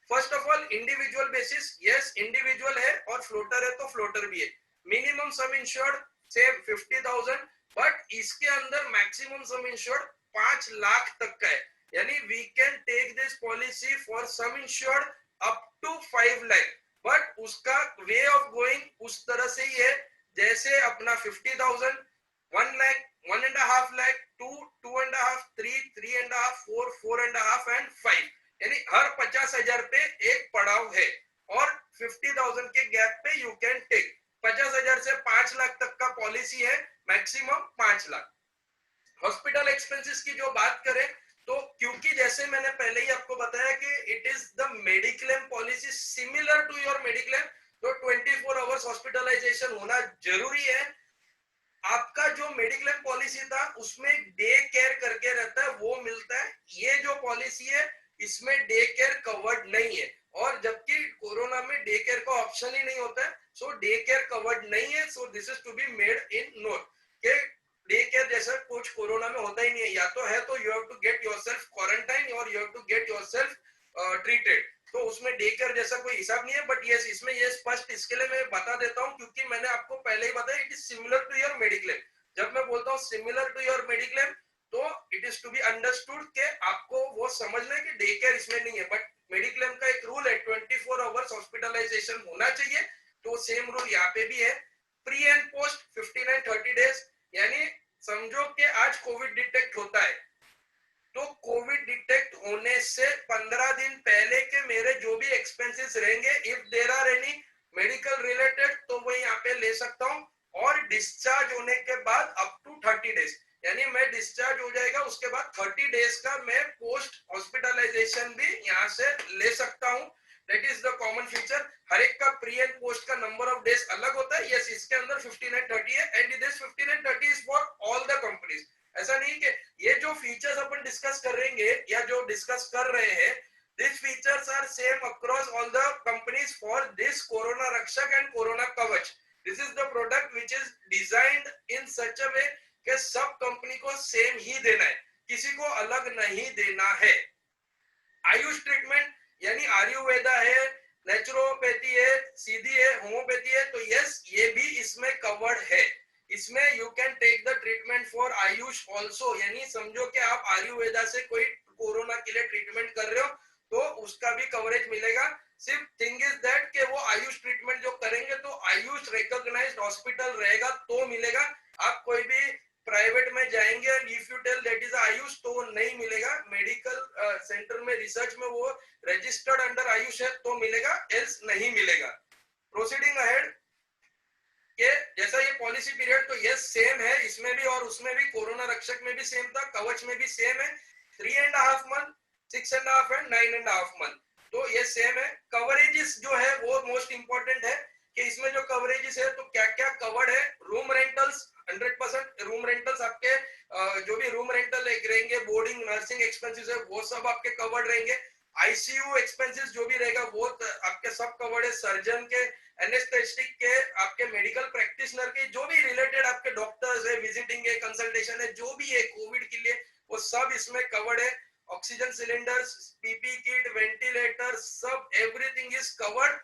First of all individual basis, yes individual है और फ्लोटर है तो फ्लोटर भी है। Minimum some insured same 50,000, but इसके अंदर मैक्सिमम सम इंश्योर्ड 5 लाख तक का है, यानी we can take this policy for sum insured up to 5 lakh, but उसका वे ऑफ गोइंग उस तरह से ही है जैसे अपना 50,000, 1 लाख, 1.5 लाख, 2, 2.5, 3, 3.5, 4, 4.5 एंड 5, यानी हर 50,000 पे एक पड़ाव है और 50,000 के गैप पे यू कैन टेक। 50,000 से 5 लाख तक का पॉलिसी है, मैक्सिमम 5 लाख। हॉस्पिटल एक्सपेंसेस की जो बात करें तो क्योंकि जैसे मैंने पहले ही आपको बताया कि it is the mediclaim policy similar to your mediclaim, तो 24 आवर्स हॉस्पिटलाइजेशन होना जरूरी है। आपका जो मेडिक्लेम पॉलिसी था उसमें डे केयर करके रहता है, वो मिलता है। ये जो पॉलिसी है इसमें डे केयर कवर्ड नहीं है, और जबकि कोरोना में डे केयर का ऑप्शन ही नहीं होता है, सो डे केयर कवर्ड नहीं है। So this is to be made in note के डे केयर जैसा कुछ कोरोना में होता ही नहीं है, या तो है तो you have to get yourself quarantine और you have to get yourself treated, तो उसमें डे केयर जैसा कोई हिसाब नहीं है। बट यस, इसमें ये स्पष्ट इसके लिए मैं बता देता हूं क्योंकि मैंने आपको पहले ही बताया it is similar to your mediclaim. जब मैं बोलता हूं सिमिलर टू योर मेडिक्लेम तो it is to be understood के आपको वो समझना है कि डे केयर इसमें नहीं है, बट मेडिक्लेम का एक रूल है 24 आवर्स हॉस्पिटलाइजेशन होना चाहिए, तो सेम रूल यहाँ पे भी है। प्री एंड पोस्ट 59-30 डेज, यानी समझो कि आज कोविड डिटेक्ट होता है तो कोविड डिटेक्ट होने से 15 दिन पहले के मेरे जो भी एक्सपेंसेस रहेंगे, if there are any medical related, तो वो यहाँ पे ले सकता हूँ। और डिस्चार्ज होने के बाद अप टू 30 डेज, यानी मैं डिस्चार्ज हो जाएगा उसके बाद 30 डेज का मैं पोस्ट हॉस्पिटलाइजेशन भी यहाँ से ले सकता हूँ। That is the common feature. हर एक का प्री एंड पोस्ट का नंबर ऑफ डेज अलग होता है। यस, इसके अंदर 59-30 है and this 59-30 is for all the companies. ऐसा नहीं कि ये जो फीचर्स अपन डिस्कस करेंगे या जो डिस्कस कर रहे हैं, this features are same across all the companies for this corona Rakshak and corona Kavach. This is the product which is designed in such a way कि सब कंपनी को सेम ही देना है, किसी को अलग नहीं देना है। आयुष ट्रीटमेंट यानी आयुर्वेदा है, नेचुरोपैथी है, सीधी है, होम्योपैथी है, तो यस ये भी इसमें कवर्ड है। इसमें you can take the treatment for Ayush also, यानी समझो कि आप आयुर्वेदा से कोई कोरोना के लिए ट्रीटमेंट कर रहे हो तो उसका भी कवरेज मिलेगा। सिर्फ थिंग इज दैट कि वो आयुष ट्रीटमेंट जो करेंगे तो आयुष रिकॉग्नाइज्ड हॉस्पिटल रहेगा तो मिलेगा। आप कोई भी प्राइवेट में जाएंगे और if you tell that is Ayush तो वो नहीं मिलेगा। मेडिकल सेंटर में रिसर्च में वो रजिस्टर्ड अंडर आयुष है तो मिलेगा, एल्स नहीं मिलेगा। प्रोसीडिंग अहेड कि जैसा ये पॉलिसी पीरियड तो यस सेम है इसमें भी और उसमें भी, कोरोना रक्षक में भी सेम था, कवच में भी सेम है। 3.5 मंथ, 6.5 एंड 9.5 मंथ, तो ये सेम है। कवरेजेस जो है वो मोस्ट इंपॉर्टेंट है कि इसमें जो कवरेजेस है तो क्या क्या कवर्ड है। रूम रेंटल्स 100% रूम रेंटल्स आपके जो भी रूम रेंटल रहेंगे, बोर्डिंग नर्सिंग एक्सपेंसेस है वो सब आपके कवर्ड रहेंगे। आईसीयू एक्सपेंसेस जो भी रहेगा वो आपके सब कवर्ड है। सर्जन के, एनेस्थेटिक के, आपके मेडिकल प्रैक्टिशनर के, जो भी रिलेटेड आपके डॉक्टर्स है, विजिटिंग है, कंसल्टेशन है, जो भी है कोविड के लिए वो सब इसमें कवर्ड है। Oxygen cylinders, PP kit, ventilator, सब एवरीथिंग इज कवर्ड।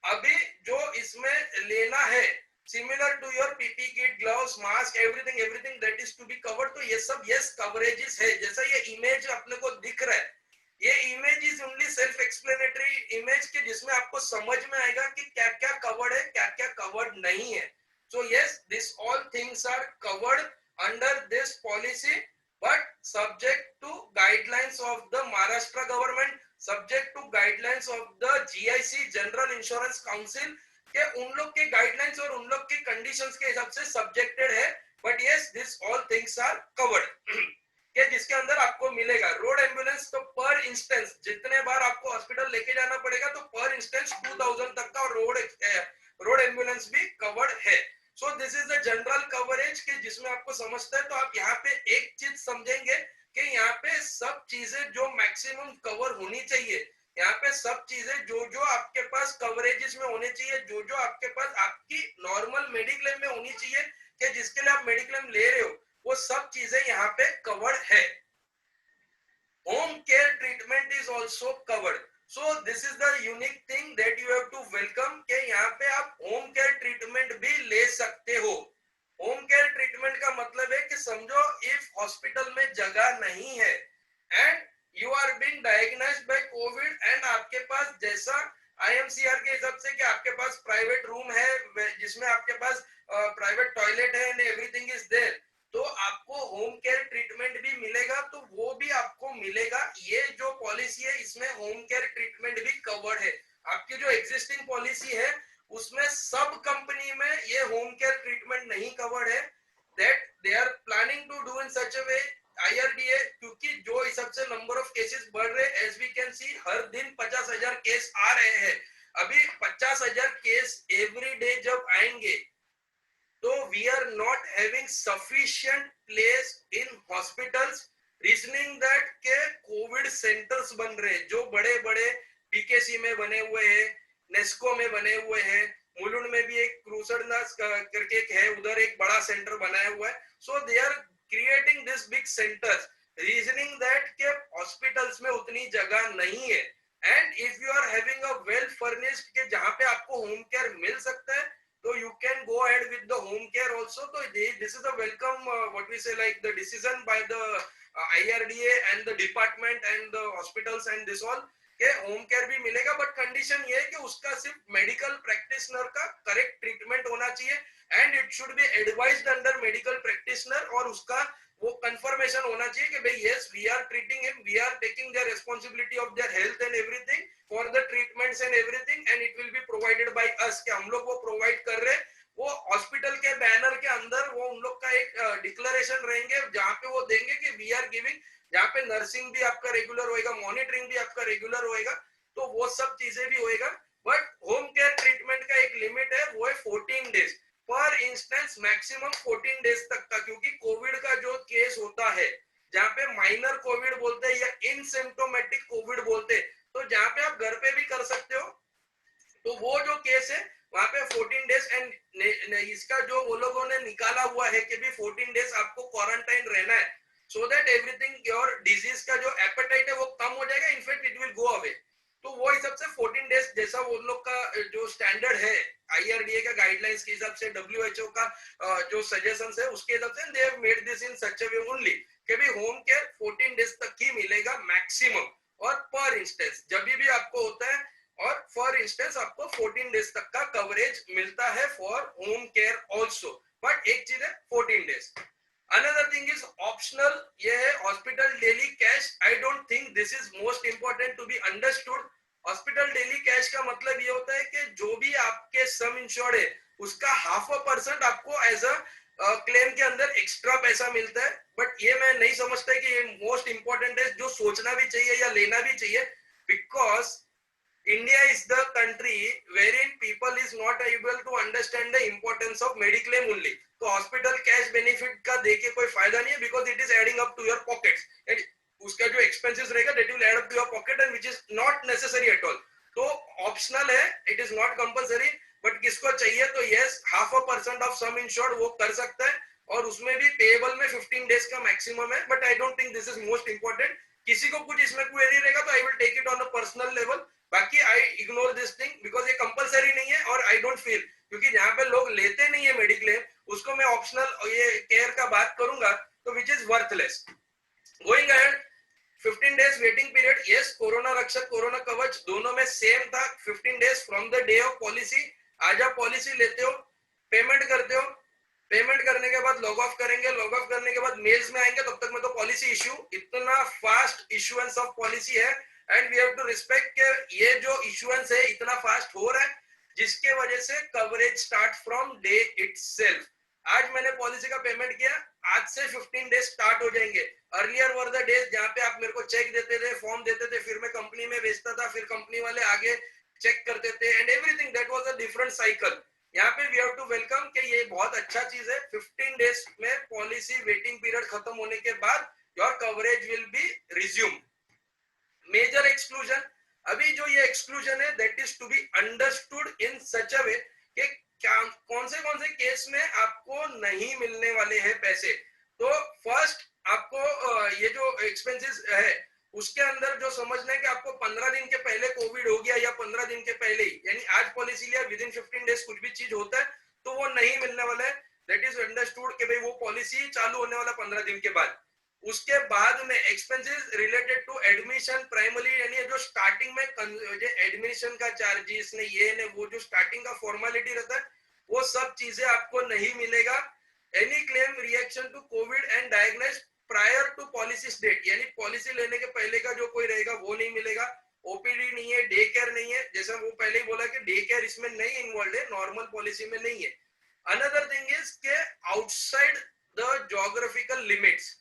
अभी जो इसमें लेना है similar to your PP kit, gloves, mask, everything that is to be covered, तो ये सब यस कवरेजेस है। जैसा ये इमेज अपने को दिख रहा है, ये image is only self explanatory image के जिसमें आपको समझ में आएगा कि क्या क्या कवर्ड है, क्या क्या कवर्ड नहीं है। So yes, this all things are covered under this policy but subject to guidelines of the Maharashtra government. Subject to guidelines of the GIC general insurance council के उन लोग के गाइडलाइंस और उन लोग के कंडीशंस के हिसाब से सब्जेक्टेड है, but yes this all things are covered के जिसके अंदर आपको मिलेगा रोड एम्बुलेंस। तो पर इंस्टेंस जितने बार आपको हॉस्पिटल लेके जाना पड़ेगा तो पर इंस्टेंस 2000 तक का रोड एम्बुलेंस भी कवर्ड है। So this is the general coverage कि जिसमें आपको समझता है। तो आप यहाँ पे एक चीज समझेंगे कि यहाँ पे सब चीजें जो मैक्सिमम कवर होनी चाहिए, यहाँ पे सब चीजें जो जो आपके पास कवरेजेस में होने चाहिए, जो जो आपके पास आपकी नॉर्मल मेडिक्लेम में होनी चाहिए कि जिसके लिए आप मेडिक्लेम ले रहे हो, वो सब चीजें यहाँ पे कवर्ड है। Home care treatment is also covered. So this is the unique thing that you have to welcome कि यहाँ पे आप होम केयर ट्रीटमेंट भी ले सकते हो। होम केयर ट्रीटमेंट का मतलब है कि समझो इफ हॉस्पिटल में जगह नहीं है and you are being diagnosed by covid and आपके पास जैसा IMCR के हिसाब से कि आपके पास प्राइवेट रूम है जिसमें आपके पास प्राइवेट टॉयलेट है एंड एवरीथिंग इज देयर, तो आपको होम केयर ट्रीटमेंट भी मिलेगा। तो वो भी आपको मिलेगा। ये जो पॉलिसी है इसमें होम केयर ट्रीटमेंट भी कवर्ड है। आपकी जो एग्जिस्टिंग पॉलिसी है उसमें सब कंपनी में ये होम केयर ट्रीटमेंट नहीं कवर्ड है। That they are planning to do in such a way IRDA, क्योंकि जो हिसाब से नंबर ऑफ केसेस बढ़ रहे हैं, एज वी कैन सी हर दिन 50,000 केस आ रहे हैं। अभी 50,000 केस एवरी डे जब आएंगे तो we are not having sufficient place in hospitals, reasoning that के कोविड सेंटर्स बन रहे हैं जो बड़े बड़े BKC में बने हुए हैं, नेस्को में बने हुए हैं, मुलुंड में भी एक क्रूसरदास करके है, उधर एक बड़ा सेंटर बनाया हुआ है। So they are creating this big centres, reasoning that के हॉस्पिटल्स में उतनी जगह नहीं है। And if you are having a well furnished के जहां पे आपको होम केयर मिल सकता है तो you can go ahead with the home care also. So this is a welcome what we say like the decision by the IRDA and the department and the hospitals and this all के home care भी मिलेगा, but condition ये है कि उसका सिर्फ medical practitioner का correct treatment होना चाहिए and it should be advised under medical practitioner, और उसका वो कंफर्मेशन होना चाहिए कि भाई yes we are treating him, we are taking their responsibility of their health and everything for the treatments and everything and it will be provided by us, कि हम लोग वो प्रोवाइड कर रहे हैं। वो हॉस्पिटल के बैनर के अंदर वो उन लोग का एक डिक्लेरेशन रहेंगे जहां पे वो देंगे कि वी आर गिविंग, जहाँ पे नर्सिंग भी आपका रेगुलर होएगा, मॉनिटरिंग भी आपका रेगुलर होएगा, तो वो सब चीजें भी होएगा। बट होम केयर ट्रीटमेंट का एक लिमिट है, वो है 14 डेज पर इंस्टेंस, मैक्सिमम 14 डेज तक का, क्योंकि कोविड का जो केस होता है जहाँ पे माइनर कोविड बोलते हैं या इनसिम्प्टोमेटिक कोविड बोलते हैं, तो जहाँ पे आप घर पे भी कर सकते हो, तो वो जो केस है वहां पे 14 डेज एंड इसका जो वो लोगों ने निकाला हुआ है कि भी 14 डेज आपको क्वारंटाइन रहना है, so that everything your disease का जो appetite है वो कम हो जाएगा, in fact it will go away. तो वो हिसाब से 14 डेज जैसा वो लोग का जो स्टैंडर्ड है IRDA का गाइडलाइंस के हिसाब से, WHO का जो सजेशंस है उसके हिसाब से, they have made this in such a way only कि भी होम केयर 14 डेज तक ही मिलेगा मैक्सिमम, और पर इंस्टेंस जब भी आपको होता है, और फॉर इंस्टेंस आपको 14 डेज तक का कवरेज मिलता है for home care also. But एक चीज है 14 days. Another thing is optional, ये है hospital daily cash. I don't think this is most important to be understood. Hospital daily cash का मतलब ये होता है कि जो भी आपके सम इंश्योर्ड है उसका 0.5% आपको एज अ क्लेम के अंदर एक्स्ट्रा पैसा मिलता है। बट ये मैं नहीं समझता कि ये मोस्ट इंपॉर्टेंट है जो सोचना भी चाहिए या लेना भी चाहिए, because India is the country wherein people is not able to understand the importance of mediclaim only. तो hospital cash benefit का देके कोई फायदा नहीं है, because it is adding up to your pockets. उसका जो expenses रहेगा that will add up to your pocket and which is not necessary at all. तो optional है, it is not compulsory. but किसको चाहिए तो yes 0.5% of sum insured वो कर सकता है, और उसमें भी payable में 15 days का maximum है. but I don't think this is most important. किसी को कुछ इसमें query रहेगा तो I will take it on a personal level. बाकी I ignore this thing because ये कंपलसरी नहीं है, और आई डोंट फील, क्योंकि जहां पे लोग लेते नहीं है मेडिक्लेम उसको मैं ऑप्शनल ये केयर का बात करूंगा तो which is worthless. Going ahead 15 days waiting period, yes corona रक्षक कोरोना कवच दोनों में सेम था। 15 days from the day of policy, आज आप पॉलिसी लेते हो, पेमेंट करते हो, पेमेंट करने के बाद लॉग ऑफ करेंगे, लॉग ऑफ करने के बाद मेल्स में आएंगे, तब तक में तो पॉलिसी इश्यू, इतना फास्ट इश्यूएंस ऑफ पॉलिसी है and we have to respect के ये जो इशुएंस है इतना फास्ट हो रहा है जिसके वजह से coverage start from day itself. आज मैंने पॉलिसी का पेमेंट किया, आज से 15 डेज स्टार्ट हो जाएंगे। अर्लियर वर द डेज जहाँ पे आप मेरे को चेक देते थे, फॉर्म देते थे, फिर मैं कंपनी में भेजता था, फिर कंपनी वाले आगे चेक करते थे and everything, that was a different cycle. यहाँ पे वी हैव टू वेलकम कि ये बहुत अच्छा चीज है। 15 डेज में पॉलिसी वेटिंग पीरियड खत्म होने के बाद your coverage will be resume. Major exclusion, अभी जो ये एक्सक्लूजन है that is to be understood in such a way कि कौन से केस में आपको नहीं मिलने वाले हैं पैसे। तो फर्स्ट आपको ये जो एक्सपेंसेस है उसके अंदर जो समझना है कि आपको 15 दिन के पहले कोविड हो गया या 15 दिन के पहले ही, यानी आज पॉलिसी लिया विद इन 15 डेज कुछ भी चीज होता है तो वो नहीं मिलने वाला है। दैट इज अंडरस्टूड कि भाई वो पॉलिसी चालू होने वाला 15 दिन के बाद। उसके बाद में expenses related to admission primary, यानी जो स्टार्टिंग में जो एडमिशन का चार्जेस ने ये ने वो जो स्टार्टिंग का फॉर्मेलिटी रहता है वो सब चीजें आपको नहीं मिलेगा। Any claim reaction to covid and diagnose prior to policy date, यानी पॉलिसी लेने के पहले का जो कोई रहेगा वो नहीं मिलेगा। ओपीडी नहीं है, डे केयर नहीं है, जैसा वो पहले ही बोला कि डे केयर इसमें नहीं इन्वॉल्व है, नॉर्मल पॉलिसी में नहीं है। अनदर थिंग इज के आउटसाइड द ज्योग्राफिकल लिमिट्स,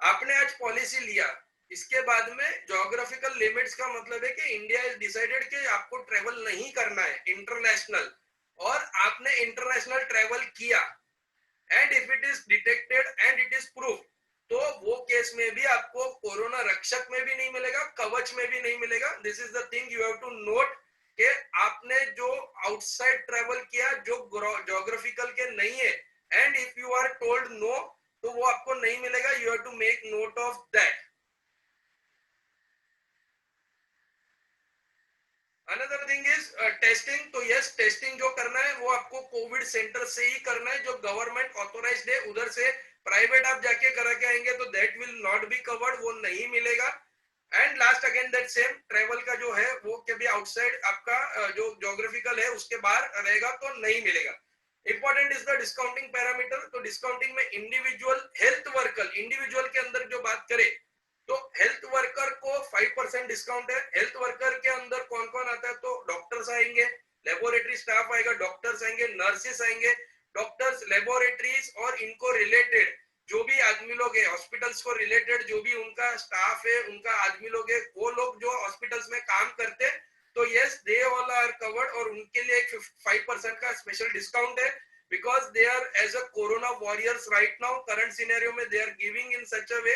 आपने आज पॉलिसी लिया, इसके बाद में ज्योग्राफिकल लिमिट्स का मतलब है कि इंडिया इज डिसाइडेड कि आपको ट्रेवल नहीं करना है इंटरनेशनल, और आपने इंटरनेशनल ट्रेवल किया and if it is detected and it is proof, तो वो केस में भी आपको कोरोना रक्षक में भी नहीं मिलेगा, कवच में भी नहीं मिलेगा। This is the thing you have to note कि आपने जो आउटसाइड ट्रेवल किया जो ज्योग्राफिकल के नहीं है and if you are told no तो वो आपको नहीं मिलेगा। You have to make note of that. Another thing is testing. तो यस, टेस्टिंग जो करना है वो आपको कोविड सेंटर से ही करना है, जो गवर्नमेंट ऑथोराइज्ड है। उधर से प्राइवेट आप जाके करा के आएंगे तो that will not be covered, वो नहीं मिलेगा। And last again that same travel का जो है वो कभी आउटसाइड आपका जो ज्योग्राफिकल है उसके बाहर रहेगा तो नहीं मिलेगा। Important is the discounting parameter. तो डिस्काउंटिंग में इंडिविजुअल हेल्थ वर्कर, इंडिविजुअल के अंदर जो बात करें तो हेल्थ वर्कर को 5% डिस्काउंट है। हेल्थ वर्कर के अंदर कौन कौन आता है, तो डॉक्टर्स आएंगे, लेबोरेटरी स्टाफ आएगा, डॉक्टर्स आएंगे, नर्सेस आएंगे, डॉक्टर्स, लेबोरेटरीज और इनको रिलेटेड जो भी आदमी लोग है, हॉस्पिटल्स को रिलेटेड जो भी उनका स्टाफ है, उनका आदमी लोग है, वो लोग जो हॉस्पिटल्स में काम करते हैं तो yes they all are covered, और उनके लिए एक 5% का स्पेशल डिस्काउंट है because they are as a corona warriors right now current scenario में they are giving in such a वे,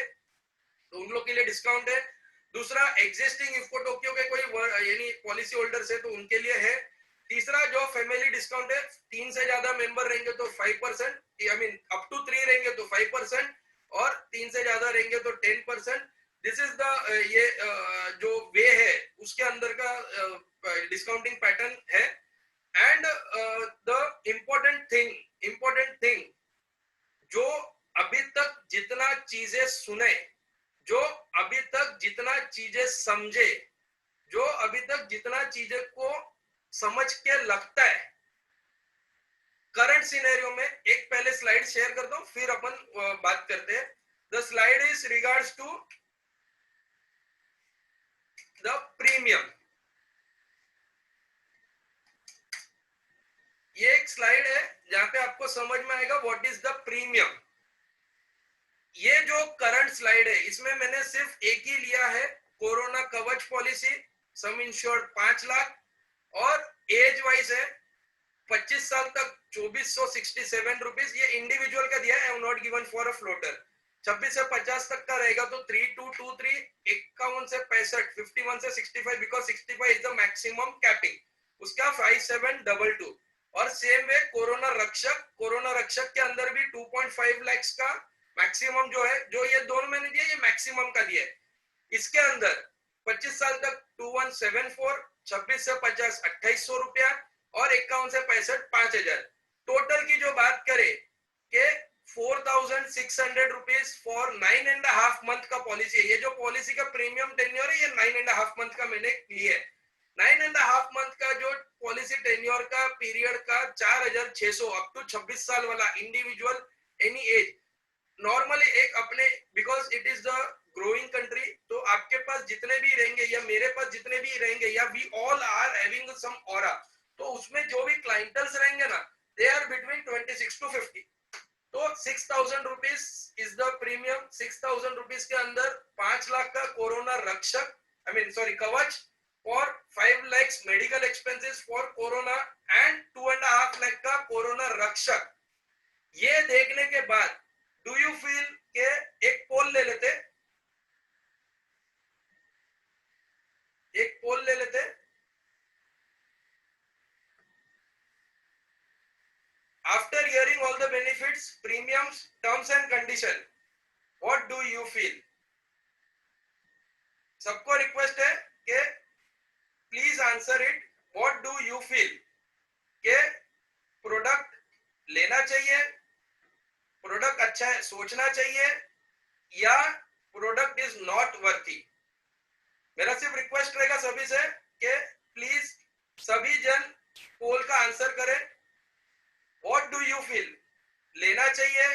तो उन लोग के लिए डिस्काउंट है। दूसरा एग्जिस्टिंग इफको टोक्यो के कोई यानी पॉलिसी होल्डर्स है तो उनके लिए है। तीसरा जो फैमिली डिस्काउंट है, 3 से ज्यादा मेंबर रहेंगे तो 5%, आई मीन अप टू 3 रहेंगे तो 5% और 3 से ज्यादा रहेंगे तो 10%। दिस इज द ये जो वे है उसके अंदर का डिस्काउंटिंग पैटर्न है। एंड द इम्पोर्टेंट थिंग जो अभी तक जितना चीजें सुने, जो अभी तक जितना चीजें समझे, जो अभी तक जितना चीजें को समझ के लगता है करंट सिनेरियो में, एक पहले स्लाइड शेयर करता हूं फिर अपन बात करते हैं। The slide is regards to the premium. ये एक स्लाइड है जहां पे आपको समझ में आएगा व्हाट इज द प्रीमियम। ये जो करंट स्लाइड है इसमें मैंने सिर्फ एक ही लिया है, कोरोना कवच पॉलिसी, सम इंश्योर्ड 5 लाख और एज वाइज है 25 साल तक 2467 रुपीज। ये इंडिविजुअल का दिया है, I have not given for a floater. 26 से 50 तक का रहेगा तो 3223, 51 से 65, 51 से 65 because 65 is the maximum capping, उसका 5722। और सेम वे कोरोना रक्षक के अंदर भी 2.5 लाख का मैक्सिमम जो है, जो ये दोनों मैंने दिया ये मैक्सिमम का दिया है। इसके अंदर 25 साल तक 2174, 26 से 50 2800 रुपया और 51 से 65 5000। टोटल की जो बात करें कि 4600 रुपीज फॉर 9.5 मंथ का पॉलिसी है। ये जो पॉलिसी का प्रीमियम टेन्योर है ये 9.5 मंथ का मैंने लिया है। 9.5 मंथ का जो पॉलिसी टेन्योर का पीरियड का 4600 अप टू 26 साल वाला इंडिविजुअल एनी एज। नॉर्मली एक अपने because it is the growing country तो आपके पास पास जितने भी रहेंगे या मेरे पास जितने भी रहेंगे या we all are having some aura, तो उसमें जो भी क्लाइंटल्स रहेंगे ना, दे आर बिटवीन 26 to 50. तो 6,000 rupees is the premium. 6,000 rupees के अंदर 5 लाख का कोरोना रक्षक, आई मीन सॉरी कवच, for 5 lakhs medical expenses for corona and 2.5 lakh का कोरोना रक्षक. ये देखने के बाद डू यू फील के एक पोल ले लेते, एक पोल ले लेते. After hearing all the benefits, premiums, terms and condition, what do you feel? सबको रिक्वेस्ट है कि please answer it. What do you feel के प्रोडक्ट लेना चाहिए, प्रोडक्ट अच्छा है सोचना चाहिए, या प्रोडक्ट इज नॉट वर्थी. मेरा सिर्फ रिक्वेस्ट रहेगा सभी से कि प्लीज सभी जन पोल का आंसर करें. व्हाट डू यू फील, लेना चाहिए,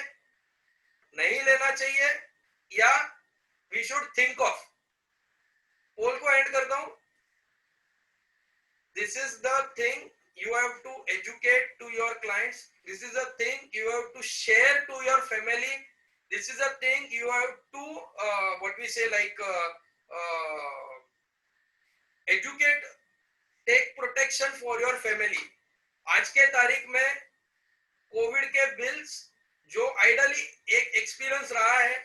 नहीं लेना चाहिए, या वी शुड थिंक ऑफ. पोल को एंड करता हूं. This is the thing you have to educate to your clients. This is the thing you have to share to your family. This is the thing you have to what we say like educate, take protection for your family. आज के तारीख में Covid के bills जो ideally एक experience रहा है,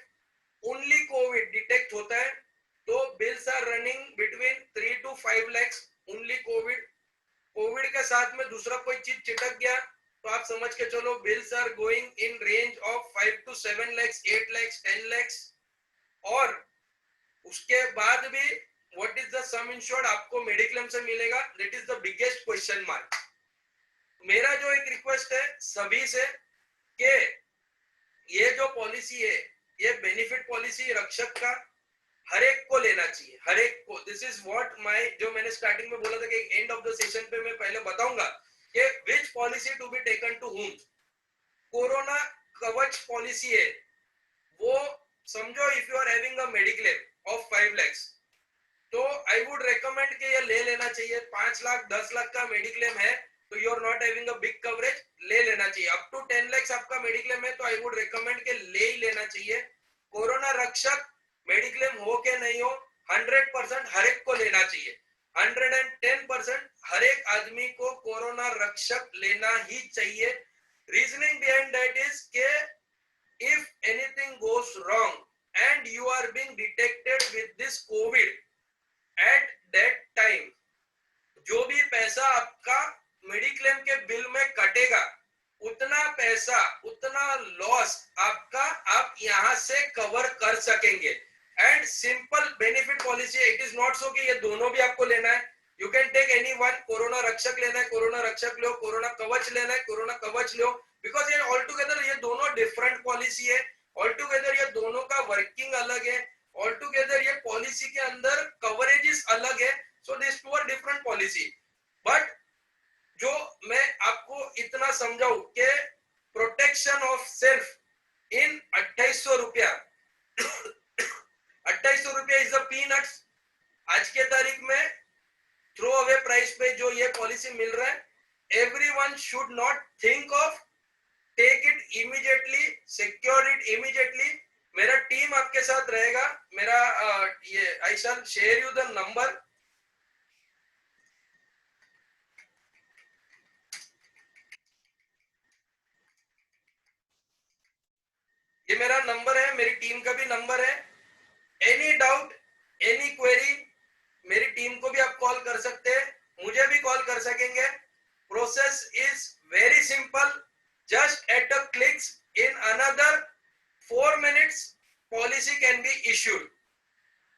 only Covid detect होता है तो bills are running between 3 to 5 lakhs. Only covid. Covid के साथ में दूसरा कोई चीज चिटक गया तो आप समझ के चलो bills are going in range of 5 to 7 lakhs, 8 lakhs, 10 lakhs. और उसके बाद भी what is the sum insured आपको मेडिक्लेम से मिलेगा, that is the biggest question mark. मेरा जो एक रिक्वेस्ट है सभी से कि ये जो पॉलिसी है, ये बेनिफिट पॉलिसी रक्षक का हर एक को लेना चाहिए, हर एक को. दिस इज व्हाट माय, जो मैंने स्टार्टिंग में बोला था कि एंड ऑफ द सेशन पे मैं पहले बताऊंगा कि which policy to be taken to whom. Corona Kavach policy है वो, समझो if you are having a mediclaim of 5 lakhs तो आई वुड रेकमेंड कि ये ले लेना चाहिए. 5 लाख 10 लाख का मेडिक्लेम है तो you are not having a big coverage, ले लेना चाहिए. अप टू 10 lakhs आपका मेडिक्लेम है तो आई वुड रेकमेंड कि ले ही लेना चाहिए. कोरोना रक्षक मेडिक्लेम हो के नहीं हो, 100% हर एक को लेना चाहिए. 110% हर एक आदमी को कोरोना रक्षक लेना ही चाहिए. रीजनिंग बिहाइंड दैट इज के if anything goes wrong and you are being detected with this covid at that time, जो भी पैसा आपका मेडिक्लेम के बिल में कटेगा उतना पैसा, उतना लॉस आपका आप यहां से कवर कर सकेंगे. एंड सिंपल बेनिफिट पॉलिसी है. इट इज नॉट सो कि ये दोनों भी आपको लेना है. You can take any one. Corona Rakshak लेना है, कोरोना रक्षक लो. कोरोना कवच लेना है, कोरोना कवच लो. बिकॉज ये ऑल टुगेदर ये दोनों डिफरेंट पॉलिसी है. ऑल टुगेदर ये दोनों का वर्किंग अलग है. ऑल टुगेदर ये पॉलिसी के अंदर कवरेजेस अलग है. So this two are different policy. But जो मैं आपको इतना समझाऊं कि प्रोटेक्शन ऑफ सेल्फ इन 2800 रुपया 2800 रुपया इज द पीनट्स. आज के तारीख में थ्रो अवे प्राइस पे जो ये पॉलिसी मिल रहा है, everyone should not think of, take it immediately, secure it immediately. मेरा टीम आपके साथ रहेगा. मेरा ये I shall share you the number. ये मेरा नंबर है, मेरी टीम का भी नंबर है. एनी डाउट, एनी क्वेरी, मेरी टीम को भी आप कॉल कर सकते हैं, मुझे भी कॉल कर सकेंगे. Process is very simple. Just at a clicks in another 4 minutes policy can be issued.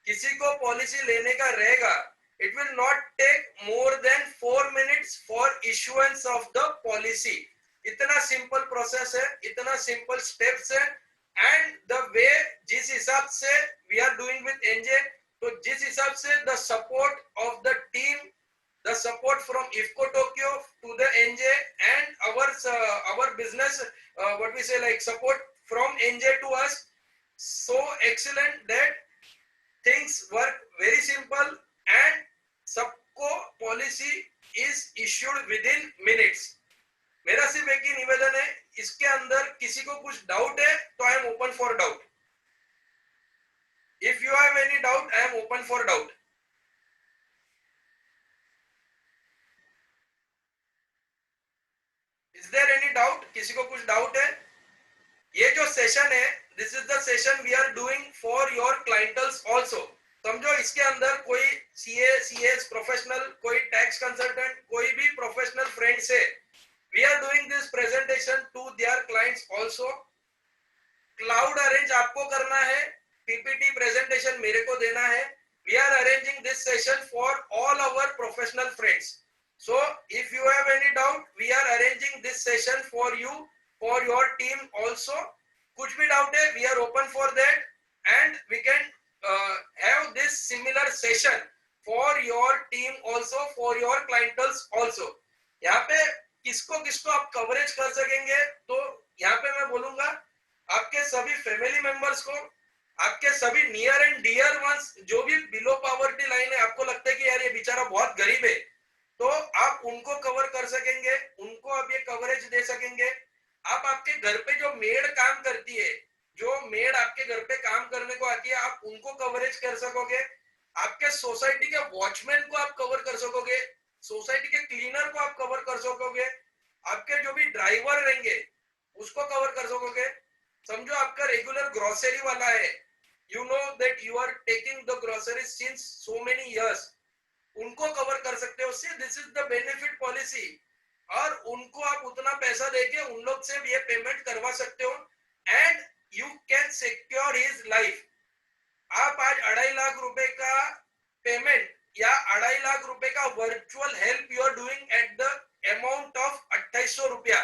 किसी को पॉलिसी लेने का रहेगा, it will not take more than 4 minutes for issuance of the policy. इतना सिंपल प्रोसेस है, इतना सिंपल स्टेप्स है. And the way जिस हिसाब से we are doing with NJ, तो जिस हिसाब से the support of the team, the support from IFFCO Tokyo to the NJ and our business, what we say like support from NJ to us, so excellent that things work very policy is issued with in minutes. मेरा सिर्फ एक ही निवेदन है, इसके अंदर किसी को कुछ डाउट है तो I am open for doubt. If you have any doubt I am open for doubt. Is there any doubt? किसी को कुछ डाउट है? ये जो सेशन है, this is the session we are doing for your clienteles also. समझो इसके अंदर कोई सीए, सीएस प्रोफेशनल, कोई टैक्स कंसल्टेंट, कोई भी प्रोफेशनल फ्रेंड्स है, we are doing this presentation to their clients also. Cloud arrange आपको करना है, पीपीटी प्रेजेंटेशन मेरे को देना है। We are arranging this session for all our professional friends. So if you have any doubt, we are arranging this session for you, for your team also. कुछ भी doubt है, we are open for that, and we can have this similar session for your team also, for your clientels also. यहाँ पे किसको किसको आप coverage कर सकेंगे, तो यहाँ पे मैं बोलूंगा आपके सभी फैमिली मेंबर्स को, आपके सभी नियर एंड डियर वंस जो भी बिलो पॉवर्टी लाइन है, आपको लगता है कि यार ये बेचारा बहुत गरीब है, तो आप उनको कवर कर सकेंगे, उनको आप ये कवरेज दे सकेंगे। आप आपके घर पे जो मेड काम करती है, जो मेड आपके घर पे काम करने को आती है, आप उनको कवरेज कर सकोगे। आपके सोसाइटी के वॉचमैन को आप कवर कर सकोगे, सोसाइटी के क्लीनर को आप कवर कर सकोगे, आपके जो भी ड्राइवर रहेंगे उसको कवर कर सकोगे। समझो आपका रेगुलर ग्रोसरी वाला है, you know that you are taking the groceries since so many years, उनको कवर कर सकते हो। See this is the benefit policy, और उनको आप उतना पैसा देके उन लोग से ये पेमेंट करवा सकते हो, and you can secure his life. आप आज 2.5 लाख रुपए का पेमेंट या 2.5 लाख रुपए का virtual help you are doing at the amount of 2800 रुपया।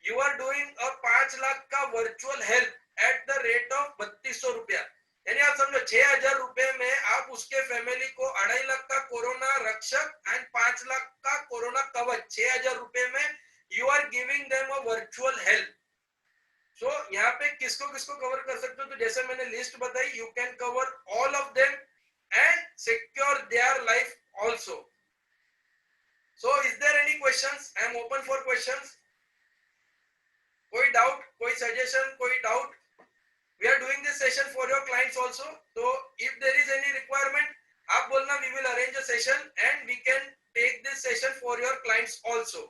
You are doing a 5 lakh का virtual help at the rate of 3200 रुपया। यानी आप समझो 6000 रुपए में आप उसके फैमिली को 2.5 लाख का कोरोना रक्षक एंड 5 लाख का कोरोना कवच, 6000 रुपए में you are giving them a virtual help. So यहाँ पे किसको किसको कवर कर सकते हो, तो जैसे मैंने लिस्ट बताई, you can cover all of them and secure their life also. So is there any questions? I am open for questions. कोई डाउट, कोई सजेशन, कोई doubt? We are doing this session for your clients also. So if there is any requirement, आप बोलना, we will arrange a session and we can take this session for your clients also.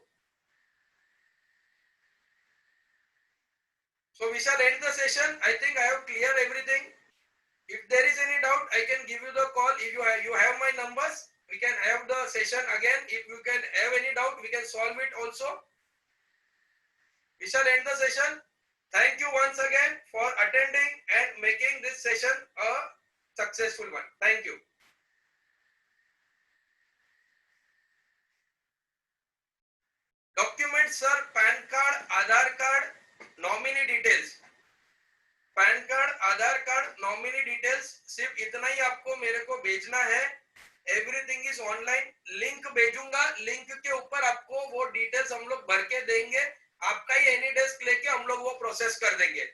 So we shall end the session. I think I have cleared everything. If there is any doubt, I can give you the call. If you have my numbers, we can have the session again. If you can have any doubt, we can solve it also. We shall end the session. Thank you once again for attending and making this session a successful one. Thank you. Documents sir, PAN card, Aadhaar card, nominee details. PAN card, Aadhaar card, nominee details, सिर्फ इतना ही आपको मेरे को भेजना है। Everything is online. Link भेजूंगा, link के ऊपर आपको वो डिटेल्स हम लोग भर के देंगे। आपका ही एनी डेस्क लेके हम लोग वो प्रोसेस कर देंगे।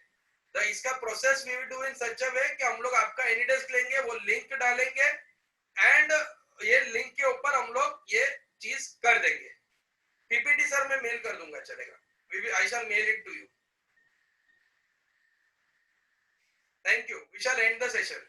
तो इसका process we will do in such a way कि हम लोग आपका एनी डेस्क लेंगे, वो लिंक डालेंगे एंड ये लिंक के ऊपर हम लोग ये चीज कर देंगे। पीपीटी सर मैं मेल कर दूंगा, चलेगा? I shall mail it to you. Thank you. We shall end the session.